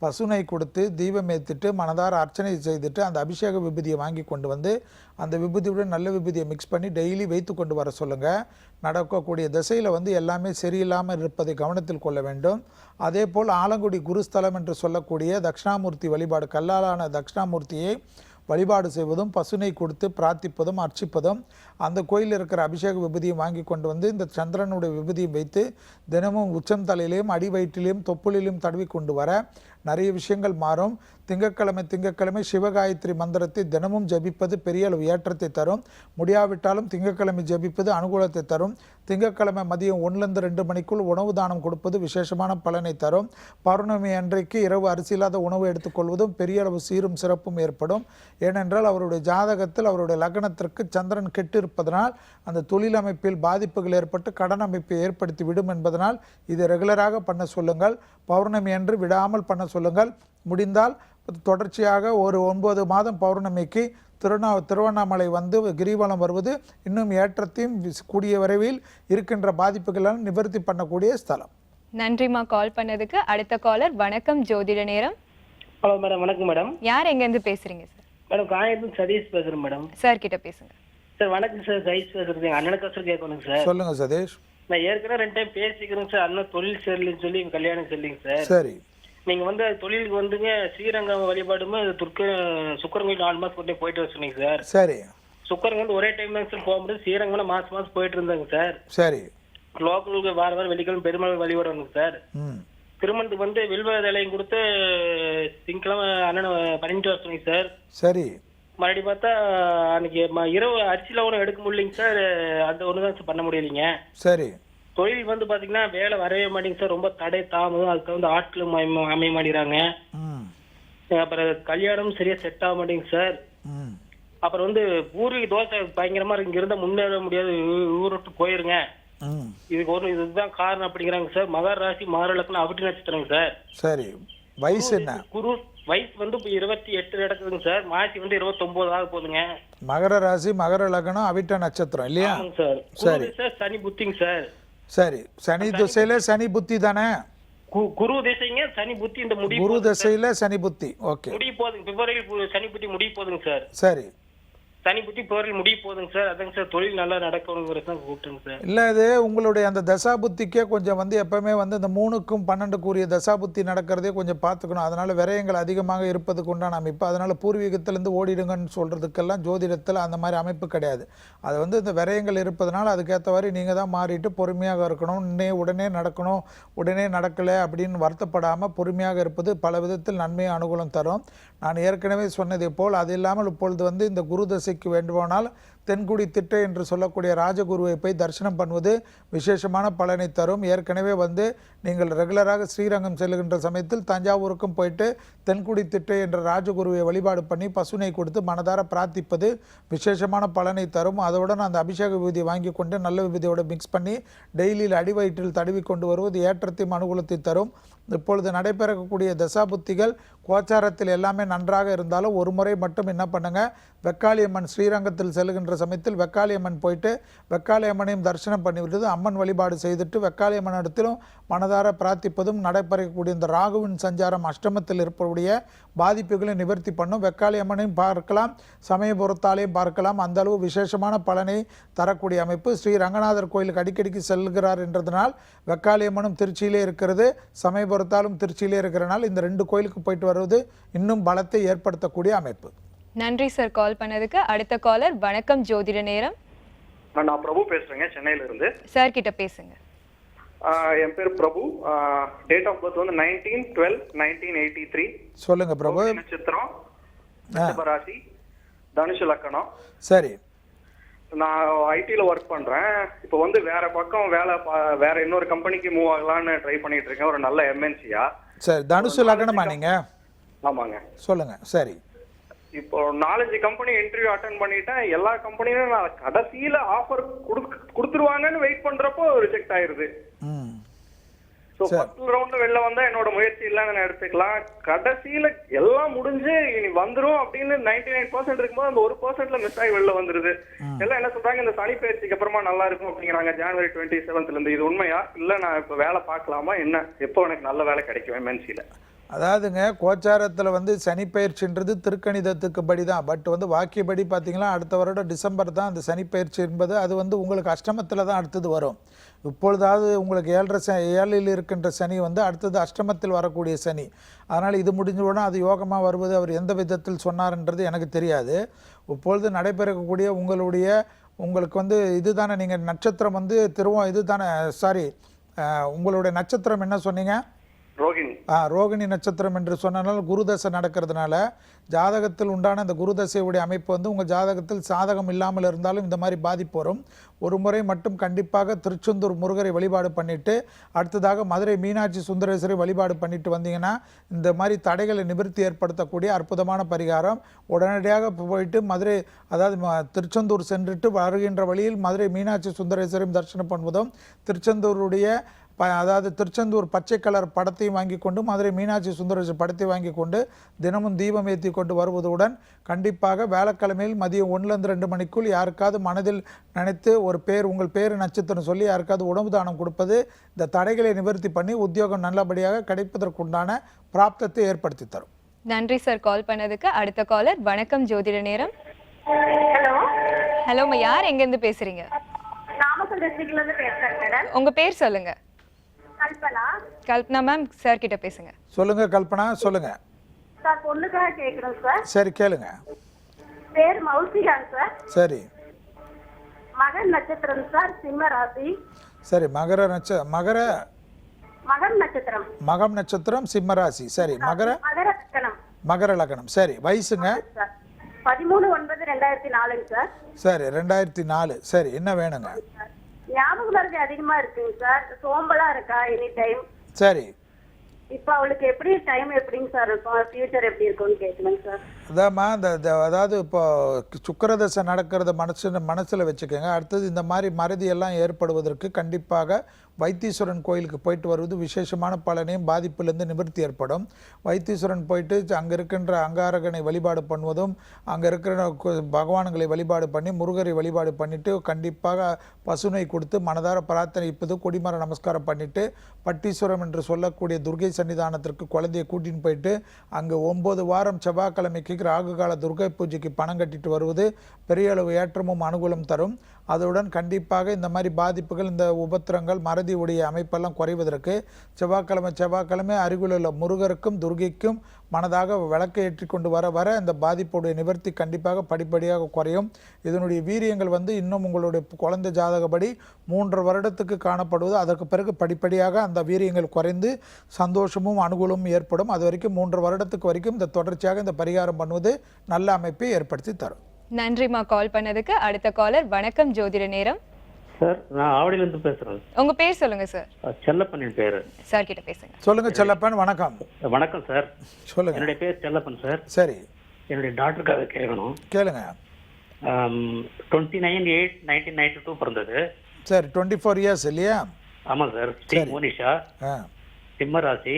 பசுனை கொடுத்து தீபம் ஏற்றிட்டு மனதார அர்ச்சனை செய்துட்டு அந்த அபிஷேக விபூதியை வாங்கி கொண்டு வந்து அந்த விபூதியுடன் நல்ல விபூதியை மிக்ஸ் பண்ணி டெய்லி வைத்து கொண்டு வர சொல்லுங்கள். நடக்கக்கூடிய திசையில் வந்து எல்லாமே சரியில்லாமல் இருப்பதை கவனத்தில் கொள்ள வேண்டும். அதே போல் ஆலங்குடி குருஸ்தலம் என்று சொல்லக்கூடிய தட்சிணாமூர்த்தி வழிபாடு, கல்லாலான தட்சிணாமூர்த்தியை வழிபாடு செய்வதும் பசுனை கொடுத்து பிரார்த்திப்பதும் அர்ச்சிப்பதும், அந்த கோயிலில் இருக்கிற அபிஷேக விபூதியை வாங்கி கொண்டு வந்து இந்த சந்திரனுடைய விபூதியை வைத்து தினமும் உச்சம் தலையிலையும் அடி வயிற்றிலையும் தொப்புளிலையும் தடவி கொண்டு வர நிறைய விஷயங்கள் மாறும். திங்கட்கிழமை சிவகாயத்ரி மந்திரத்தை தினமும் ஜபிப்பது பெரிய அளவு ஏற்றத்தை தரும். முடியாவிட்டாலும் திங்கட்கிழமை ஜபிப்பது அனுகூலத்தை தரும். திங்கட்கிழமை மதியம் 1லிருந்து 2 மணிக்குள் உணவு தானம் கொடுப்பது விசேஷமான பலனை தரும். பௌர்ணமி அன்றைக்கு இரவு அரிசியில்லாத உணவு எடுத்துக்கொள்வதும் பெரிய அளவு சீரும் சிறப்பும் ஏற்படும். ஏனென்றால் அவருடைய ஜாதகத்தில் அவருடைய லக்னத்திற்கு சந்திரன் கெட்டு இருப்பதனால் அந்த தொழில் அமைப்பில் பாதிப்புகள் ஏற்பட்டு கடன் அமைப்பை ஏற்படுத்தி விடும் என்பதனால் இதை ரெகுலராக பண்ண சொல்லுங்கள். பௌர்ணமி அன்று விடாமல் பண்ண சொல்லுங்கள். முடிந்தால் தொடர்ச்சியாக ஒரு 9 மாதம் பௌர்ணமிக்கு திருவண்ணாமலை வந்து கிரிவலம் வருவது இன்னும் ஏற்றத்தையும் கூடிய விரைவில் இருக்கின்ற பாதிப்புகளால் நிவர்த்தி பண்ணக்கூடிய ஸ்தலம். நன்றிமா கால் பண்ணதுக்கு. அடுத்த காலர். வணக்கம் ஜோதிட நேரம். Hello madam. வணக்கம் மேடம். யார் எங்க இருந்து பேசுறீங்க சார்? மேடம் காயத்ரி சதீஷ் பேசுறேன் மேடம். சார் கிட்ட பேசுங்க. சார் வணக்கம் சார். சதீஷ் பேசுறது. எங்க அண்ணனுக்கு சார் கேட்கணும் சார். சொல்லுங்க சதீஷ். நான் ஏற்கனவே 2 டைம் பேசிக்கிறேன் சார். அண்ணன் தொழில் சரியில்லைன்னு சொல்லி கல்யாணம் சரியில்லைங்க சார். சரி. நீங்க வந்து தொழிலுக்கு வந்துங்க ஸ்ரீரங்கம் வழிபாடுமே சுக்கரங்கோயில் 4 மாசம் கொண்டே போயிட்டு வர சொன்னீங்க சார். சரி. சுக்கரங்க வந்து ஒரே டைம் தான் சார் போக முடியும். ஸ்ரீரங்கம் மாசம் போயிட்டு இருந்தாங்க சார். சரி. லோக்கலுக்கு வாரம் வெள்ளிக்கிழமை பெருமாள் வழிபாடு வந்தோங்க சார். திருமணத்துக்கு வந்து வில்வ இலையும் கொடுத்து திங்கக்கிழமை அண்ணனை பண்ணிட்டு வர சொன்னீங்க சார். சரி. மறுபடியும் பார்த்தா அன்னைக்கு இரவு அரிசியில் ஒன்றும் எடுக்க முடியலைங்க சார். அந்த ஒன்று தான் சார் பண்ண முடியலைங்க. சரி. தொழில் வந்து பாத்தீங்கன்னா வேலை வரவே மாட்டேங்க சார். ரொம்ப தடை தாமதம். அதுக்கு வந்து ஆட்களும் அமைய மாட்டேங்கிறாங்க. அப்புறம் கல்யாணம் சரியா செட் ஆக மாட்டேங்க சார். அப்புறம் வந்து பூர்வீக தோசை பயங்கரமா இங்க இருந்தா முன்னேற முடியாது, ஊர் விட்டு போயிருங்க, இதுதான் காரணம் அப்படிங்கிறாங்க சார். மகர ராசி மகர லக்னம் அவிட்ட நட்சத்திரங்க சார். சரி. வயசு என்ன? குரு வயசு வந்து 28 நடக்குதுங்க சார். மாசி வந்து 29 ஆக போகுதுங்க. மகர ராசி மகர லக்னம் அவிட்ட நட்சத்திரம் இல்லையா? சார். சரி சார். சனி புத்திங்க சார். சரி, சனி திசையில சனி புத்தி தானே? குரு திசைங்க சனி புத்தி இந்த முடிவு குரு திசையில சனி புத்தி. ஓகே, முடிய போகுதுங்க. பிப்ரவரியில் சனி புத்தி முடிய போகுதுங்க சார். சரி, சனி புத்தி பிப்ரவரியில் முடிய போகுதுங்க சார். அதாங்க சார் தொழில் நல்லா நடக்கணுங்கிறது தான் கூப்பிட்டுங்க சார். இல்லை, இது உங்களுடைய அந்த தசாபுத்திக்கே கொஞ்சம் வந்து எப்பவுமே வந்து இந்த 3க்கும் 12க்குரிய தசாபுத்தி நடக்கிறதே கொஞ்சம் பார்த்துக்கணும். அதனால் விரயங்கள் அதிகமாக இருப்பதுக்கு உண்டான அமைப்பு. அதனால் பூர்வீகத்திலேருந்து ஓடிடுங்கன்னு சொல்கிறதுக்கெல்லாம் ஜோதிடத்தில் அந்த மாதிரி அமைப்பு கிடையாது. அது வந்து இந்த விரயங்கள் இருப்பதனால அதுக்கேற்ற மாதிரி நீங்கள் தான் மாறிட்டு பொறுமையாக இருக்கணும். உடனே நடக்கணும், உடனே நடக்கலை அப்படின்னு வருத்தப்படாமல் பொறுமையாக இருப்பது பல விதத்தில் நன்மையை அனுகூலம் தரும். நான் ஏற்கனவே சொன்னதை போல் அது இல்லாமல் இப்பொழுது வந்து இந்த குரு தசைக்கு வேண்டுமானால் தென்குடி திட்டை என்று சொல்லக்கூடிய ராஜகுருவை போய் தரிசனம் பண்ணுவது விசேஷமான பலனை தரும். ஏற்கனவே வந்து நீங்கள் ரெகுலராக ஸ்ரீரங்கம் செல்லுகின்ற சமயத்தில் தஞ்சாவூருக்கும் போயிட்டு தென்குடி திட்டை என்ற ராஜகுருவை வழிபாடு பண்ணி பசுனை கொடுத்து மனதார பிரார்த்திப்பது விசேஷமான பலனை தரும். அதோடு அந்த அபிஷேக விபூதி வாங்கி கொண்டு நல்ல விபூதியோடு மிக்ஸ் பண்ணி டெய்லியில் அடிவயிற்றில் தடவி கொண்டு வருவது ஏற்றத்தையும் அனுகூலத்தை தரும். இப்பொழுது நடைபெறக்கூடிய தசாபுத்திகள் கோச்சாரத்தில் எல்லாமே நன்றாக இருந்தாலும் ஒரு முறை மட்டும் என்ன பண்ணுங்கள், வெக்காளியம்மன் ஸ்ரீரங்கத்தில் செல்லுகின்ற சமயத்தில் வெக்காளியம்மன் போயிட்டு வெக்காளியம்மனையும் தரிசனம் பண்ணிவிட்டு அம்மன் வழிபாடு செய்துட்டு வெக்காளியம்மன் இடத்திலும் மனதார பிரார்த்திப்பதும் நடைபெறக்கூடிய இந்த ராகுவின் சஞ்சாரம் அஷ்டமத்தில் இருப்பக்கூடிய பாதிப்புகளை நிவர்த்தி பண்ணும். வெக்காளியம்மனையும் பார்க்கலாம், சமயபுரத்தாலையும் பார்க்கலாம். அந்த அளவு விசேஷமான பலனை தரக்கூடிய அமைப்பு. ஸ்ரீ ரங்கநாதர் கோயிலுக்கு அடிக்கடிக்கு செல்கிறார் என்றதனால் வெக்காளியம்மனும் திருச்சியிலே இருக்கிறது, சமயபுரத்தாலும் திருச்சியிலே இருக்கிறனால் இந்த 2 கோயிலுக்கு போயிட்டு வருவது இன்னும் பலத்தை ஏற்படுத்தக்கூடிய அமைப்பு. நன்றி சார் கால் பண்ணதுக்கு. அடுத்த காலர் வணக்கம் ஜோதிட நேரம். நான் பிரபு பேசுறேங்க, சென்னையில இருந்து. சார் கிட்ட பேசுங்க. என் பேர் பிரபு. டேட் ஆஃப் பர்த் வந்து 19/12/1983. சொல்லுங்க பிரபு. நட்சத்திரம், ரிஷபராசி, தனுஷ லக்னம். சரி, நான் ஐடில ஒர்க் பண்றேன். இப்போ வந்து வேற பக்கம் வேற இன்னொரு கம்பெனிக்கு மூவ் ஆகலான்னு ட்ரை பண்ணிட்டு இருக்கேன், ஒரு நல்ல எம்என்சியா. சரி, தனுஷ லக்னமா நீங்க? ஆமாங்க. சொல்லுங்க. சரி, இப்போ 4-5 கம்பெனி இன்டர்வியூ அட்டென்ட் பண்ணிட்டேன். எல்லா கம்பெனியும் நான் கடைசியில ஆஃபர் கொடுத்துருவாங்கன்னு வெயிட் பண்றப்போ ரிஜெக்ட் ஆயிருது. ஸோ ஃபர்ஸ்ட் ரவுண்ட்ல வெளில வந்தா என்னோட முயற்சி இல்லைன்னு நான் எடுத்துக்கலாம். கடைசியில எல்லாம் முடிஞ்சு இனி வந்துரும் அப்படின்னு 99% இருக்கும்போது அந்த 1%ல மிஸ் ஆகி வெளில வந்துருது. எல்லாம் என்ன சொல்றாங்க, இந்த சனி பயிற்சிக்கு அப்புறமா நல்லா இருக்கும் அப்படிங்கிறாங்க. ஜனவரி 27th இருந்து. இது உண்மையா இல்ல நான் இப்ப வேலை பார்க்கலாமா, என்ன எப்போ எனக்கு நல்ல வேலை கிடைக்கும் எம்என்சில? அதாவதுங்க, கோச்சாரத்தில் வந்து சனி பயிற்சின்றது திருக்கணிதத்துக்கு படி தான். பட் வந்து வாக்கியப்படி பார்த்தீங்கன்னா அடுத்த வருடம் டிசம்பர் தான் அந்த சனி பயிற்சி என்பது. அது வந்து உங்களுக்கு அஷ்டமத்தில் தான் அடுத்தது வரும். இப்பொழுதாவது உங்களுக்கு 7 இருக்கின்ற சனி வந்து அடுத்தது அஷ்டமத்தில் வரக்கூடிய சனி. அதனால் இது முடிஞ்ச உடனே அது யோகமாக வருவது அவர் எந்த விதத்தில் சொன்னார்ன்றது எனக்கு தெரியாது. இப்பொழுது நடைபெறக்கூடிய உங்களுக்கு வந்து இதுதானே, நீங்கள் நட்சத்திரம் வந்து இது தானே, சாரி உங்களுடைய நட்சத்திரம் என்ன சொன்னீங்க? ரோகிணி. ரோகிணி நட்சத்திரம் என்று சொன்னனால குருதசை நடக்கிறதுனால ஜாதகத்தில் உண்டான இந்த குருதசையுடைய அமைப்பு வந்து உங்கள் ஜாதகத்தில் சாதகம் இல்லாமல் இருந்தாலும் இந்த மாதிரி பாதிப்பு வரும். ஒரு முறை மட்டும் கண்டிப்பாக திருச்செந்தூர் முருகரை வழிபாடு பண்ணிவிட்டு அடுத்ததாக மதுரை மீனாட்சி சுந்தரேஸ்வரை வழிபாடு பண்ணிட்டு வந்தீங்கன்னா இந்த மாதிரி தடைகளை நிவர்த்தி ஏற்படுத்தக்கூடிய அற்புதமான பரிகாரம். உடனடியாக போயிட்டு மதுரை, அதாவது திருச்செந்தூர் சென்றுட்டு வருகின்ற வழியில் மதுரை மீனாட்சி சுந்தரேஸ்வரையும் தரிசனம் பண்ணுவதும், திருச்செந்தூர் பச்சை கலர் படத்தையும் வாங்கி கொண்டு மதுரை மீனாட்சி சுந்தரேஸ்வரர் படத்தை வாங்கி கொண்டு தினமும் தீபம் ஏற்றி கொண்டு வருவதுடன் கண்டிப்பாக வேலைக்கிழமையில் மதியம் 1-2 மணிக்குள் யாருக்காவது மனதில் நினைத்து உங்கள் பேர் நட்சத்திரம் சொல்லி யாருக்காவது உணவு தானம் கொடுப்பது இந்த தடைகளை நிவர்த்தி பண்ணி உத்தியோகம் நல்லபடியாக கிடைப்பதற்குண்டான பிராப்தத்தை ஏற்படுத்தி தரும். நன்றி சார் கால் பண்ணதுக்கு. அடுத்த காலர் வணக்கம் ஜோதிட நேரம். ஹலோ. ஹலோம்மா, யார் எங்கேருந்து பேசுறீங்க? நாமக்கல் டிஸ்ட்ரிக்ட்ல இருந்து பேசுறேன் மேடம். உங்க பேர் சொல்லுங்க. கல்பனா. கல்பனா மேம், சார் கிட்ட பேசுங்க. சொல்லுங்க கல்பனா, சொல்லுங்க. சார் பொண்ணுக்காக கேக்குறேன் சார். சரி, கேளுங்க. பேர் மௌசிகா சார். சரி. மகன் நட்சத்திரம் சார், சிம்ம ராசி. சரி, மகம் நட்சத்திரம் சிம்ம ராசி. சரி, மகர லக்னம். சரி, வயசுங்க? 13/9/2004 சார். சரி, 2004. சரி, என்ன வேணுங்க? ஞாபக மறதி அதிகமா இருக்குங்க சார், சோம்பலா இருக்கா எனி டைம். சரி. இப்போ அவளுக்கு எப்படி டைம் எப்படிங்க சார் இருக்கும், ஃபியூச்சர் எப்படி இருக்கும்னு கேட்கணும் சார். அதாம்மா அதாவது இப்போ சுக்கிரதசை நடக்கிறத மனசில் வச்சுக்கோங்க. அடுத்தது இந்த மாதிரி மறதியெல்லாம் ஏற்படுவதற்கு கண்டிப்பாக வைத்தீஸ்வரன் கோயிலுக்கு போயிட்டு வருவது விசேஷமான பலனையும் பாதிப்பிலிருந்து நிவர்த்தி ஏற்படும். வைத்தீஸ்வரன் போயிட்டு அங்கே இருக்கின்ற அங்காரகனை வழிபாடு பண்ணுவதும், அங்கே இருக்கிற பகவான்களை வழிபாடு பண்ணி முருகரை வழிபாடு பண்ணிவிட்டு கண்டிப்பாக பசுனை கொடுத்து மனதார பிரார்த்தனைப்பது, கொடிமர நமஸ்காரம் பண்ணிவிட்டு பட்டீஸ்வரம் என்று சொல்லக்கூடிய துர்கை சன்னிதானத்திற்கு குழந்தையை கூட்டின்னு போயிட்டு அங்கே 9 வாரம் செவ்வாய்க்கிழமைக்கு ராகு கால துர்கை பூஜைக்கு பணம் கட்டிட்டு வருவது பெரிய அளவு ஏற்றமும் அனுகூலம் தரும். அதுடன் கண்டிப்பாக இந்த மாதிரி பாதிப்புகள், இந்த உபத்திரங்கள், மறதியுடைய அமைப்பெல்லாம் குறைவதற்கு செவ்வாய்க்கிழமை அருகிலுள்ள முருகருக்கும் துர்கைக்கும் மனதாக விளக்கை ஏற்றி கொண்டு வர இந்த பாதிப்புடைய நிவர்த்தி கண்டிப்பாக படிப்படியாக குறையும். இதனுடைய வீரியங்கள் இன்னும் உங்களுடைய குழந்தை ஜாதகப்படி 3 வருடத்துக்கு காணப்படுவது. அதற்கு பிறகு படிப்படியாக அந்த வீரியங்கள் குறைந்து சந்தோஷமும் அனுகூலமும் ஏற்படும். அது வரைக்கும் 3 வருடத்துக்கு வரைக்கும் இந்த தொடர்ச்சியாக இந்த பரிகாரம் பண்ணுவது நல்ல அமைப்பை ஏற்படுத்தி தரும். நன்றிமா கால் பண்ணதுக்கு. அடுத்த காலர். வணக்கம் ஜோதிட நேரம். சார், நான் ஆவடியிலிருந்து பேசுறேன். உங்க பேர் சொல்லுங்க சார். செல்லப்பன் என் பேரு. சார் கிட்ட பேசுங்க. சொல்லுங்க செல்லப்பன். வணக்கம். வணக்கம் சார். சொல்லுங்க. என்னுடைய பேர் செல்லப்பன் சார். சரி, என்னுடைய டாக்டருக்காக கேட்கணும். கேளுங்க. 29/8/1992 பிறந்தது. சரி, 24 இயர்ஸ் இல்லையா? ஆமா சார். ஸ்ரீ மோனிஷா, சிம்ம ராசி,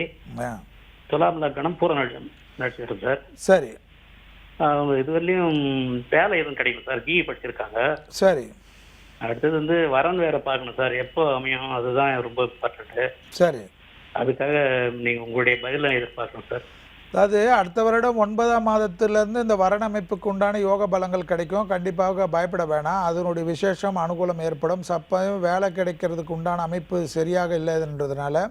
துலாம் லக்னம், பூர நட்சத்திரம் சார். சரி, இதுவரையிலும் வேலை எதுவும் கிடைக்கும் சார். பிஇ படிச்சிருக்காங்க. சரி. அடுத்தது வரன் வேற பார்க்கணும் சார். எப்போ அமையும் அதுதான் ரொம்ப இம்பார்ட்டன்ட். சரி, அதுக்காக நீங்க உங்களுடைய பதிலை எதிர்பார்க்கணும் சார். அதாவது அடுத்த வருடம் 9ஆம் மாதத்திலிருந்து இந்த வரண அமைப்புக்கு உண்டான யோக பலங்கள் கிடைக்கும். கண்டிப்பாக பயப்பட வேணாம். அதனுடைய விசேஷம் அனுகூலம் ஏற்படும். சப்பையும் வேலை கிடைக்கிறதுக்கு உண்டான அமைப்பு சரியாக இல்லைன்றதுனால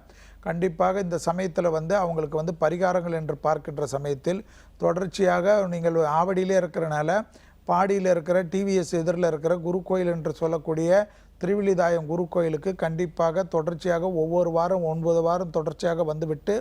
கண்டிப்பாக இந்த சமயத்தில் அவங்களுக்கு பரிகாரங்கள் என்று பார்க்கின்ற சமயத்தில் தொடர்ச்சியாக நீங்கள் ஆவடியிலே இருக்கிறனால பாடியில் இருக்கிற டிவிஎஸ் எதிரில் இருக்கிற குரு கோயில் என்று சொல்லக்கூடிய திருவிழிதாயம் குரு கோயிலுக்கு கண்டிப்பாக தொடர்ச்சியாக ஒவ்வொரு வாரம் 9 வாரம் தொடர்ச்சியாக வந்துவிட்டு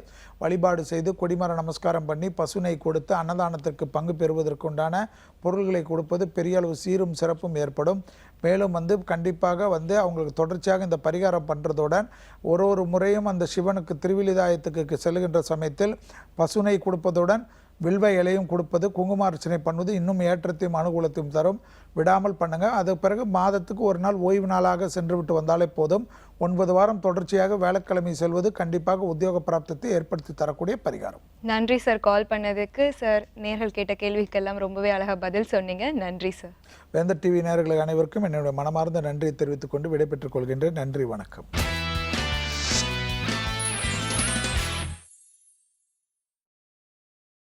வழிபாடு செய்து கொடிமர நமஸ்காரம் பண்ணி பசுனை கொடுத்து அன்னதானத்திற்கு பங்கு பெறுவதற்குண்டான பொருள்களை கொடுப்பது பெரிய அளவு சீரும் சிறப்பும் ஏற்படும். மேலும் கண்டிப்பாக அவங்களுக்கு தொடர்ச்சியாக இந்த பரிகாரம் பண்ணுறதுடன் ஒரு முறையும் அந்த சிவனுக்கு திருவிழிதாயத்துக்கு செல்கின்ற சமயத்தில் பசுனை கொடுப்பதுடன் வில்வ இலையும் கொடுப்பது, குங்குமார்ச்சனை பண்ணுவது இன்னும் ஏற்றத்தையும் அனுகூலத்தையும் தரும். விடாமல் பண்ணுங்க. அது பிறகு மாதத்துக்கு ஒரு நாள் ஓய்வு நாளாக சென்று விட்டு வந்தாலே போதும். 9 வாரம் தொடர்ச்சியாக வேலைக்கிழமை செல்வது கண்டிப்பாக உத்தியோக பிராப்தத்தை ஏற்படுத்தி தரக்கூடிய பரிகாரம். நன்றி சார் கால் பண்ணதுக்கு. சார், நேர்கள் கேட்ட கேள்விக்கெல்லாம் ரொம்பவே அழகாக பதில் சொன்னீங்க. நன்றி சார். வேந்தர் டிவி நேயர்களுக்கு அனைவருக்கும் என்னுடைய மனமார்ந்த நன்றியை தெரிவித்துக் கொண்டு விடைபெற்றுக் கொள்கின்றேன். நன்றி, வணக்கம்.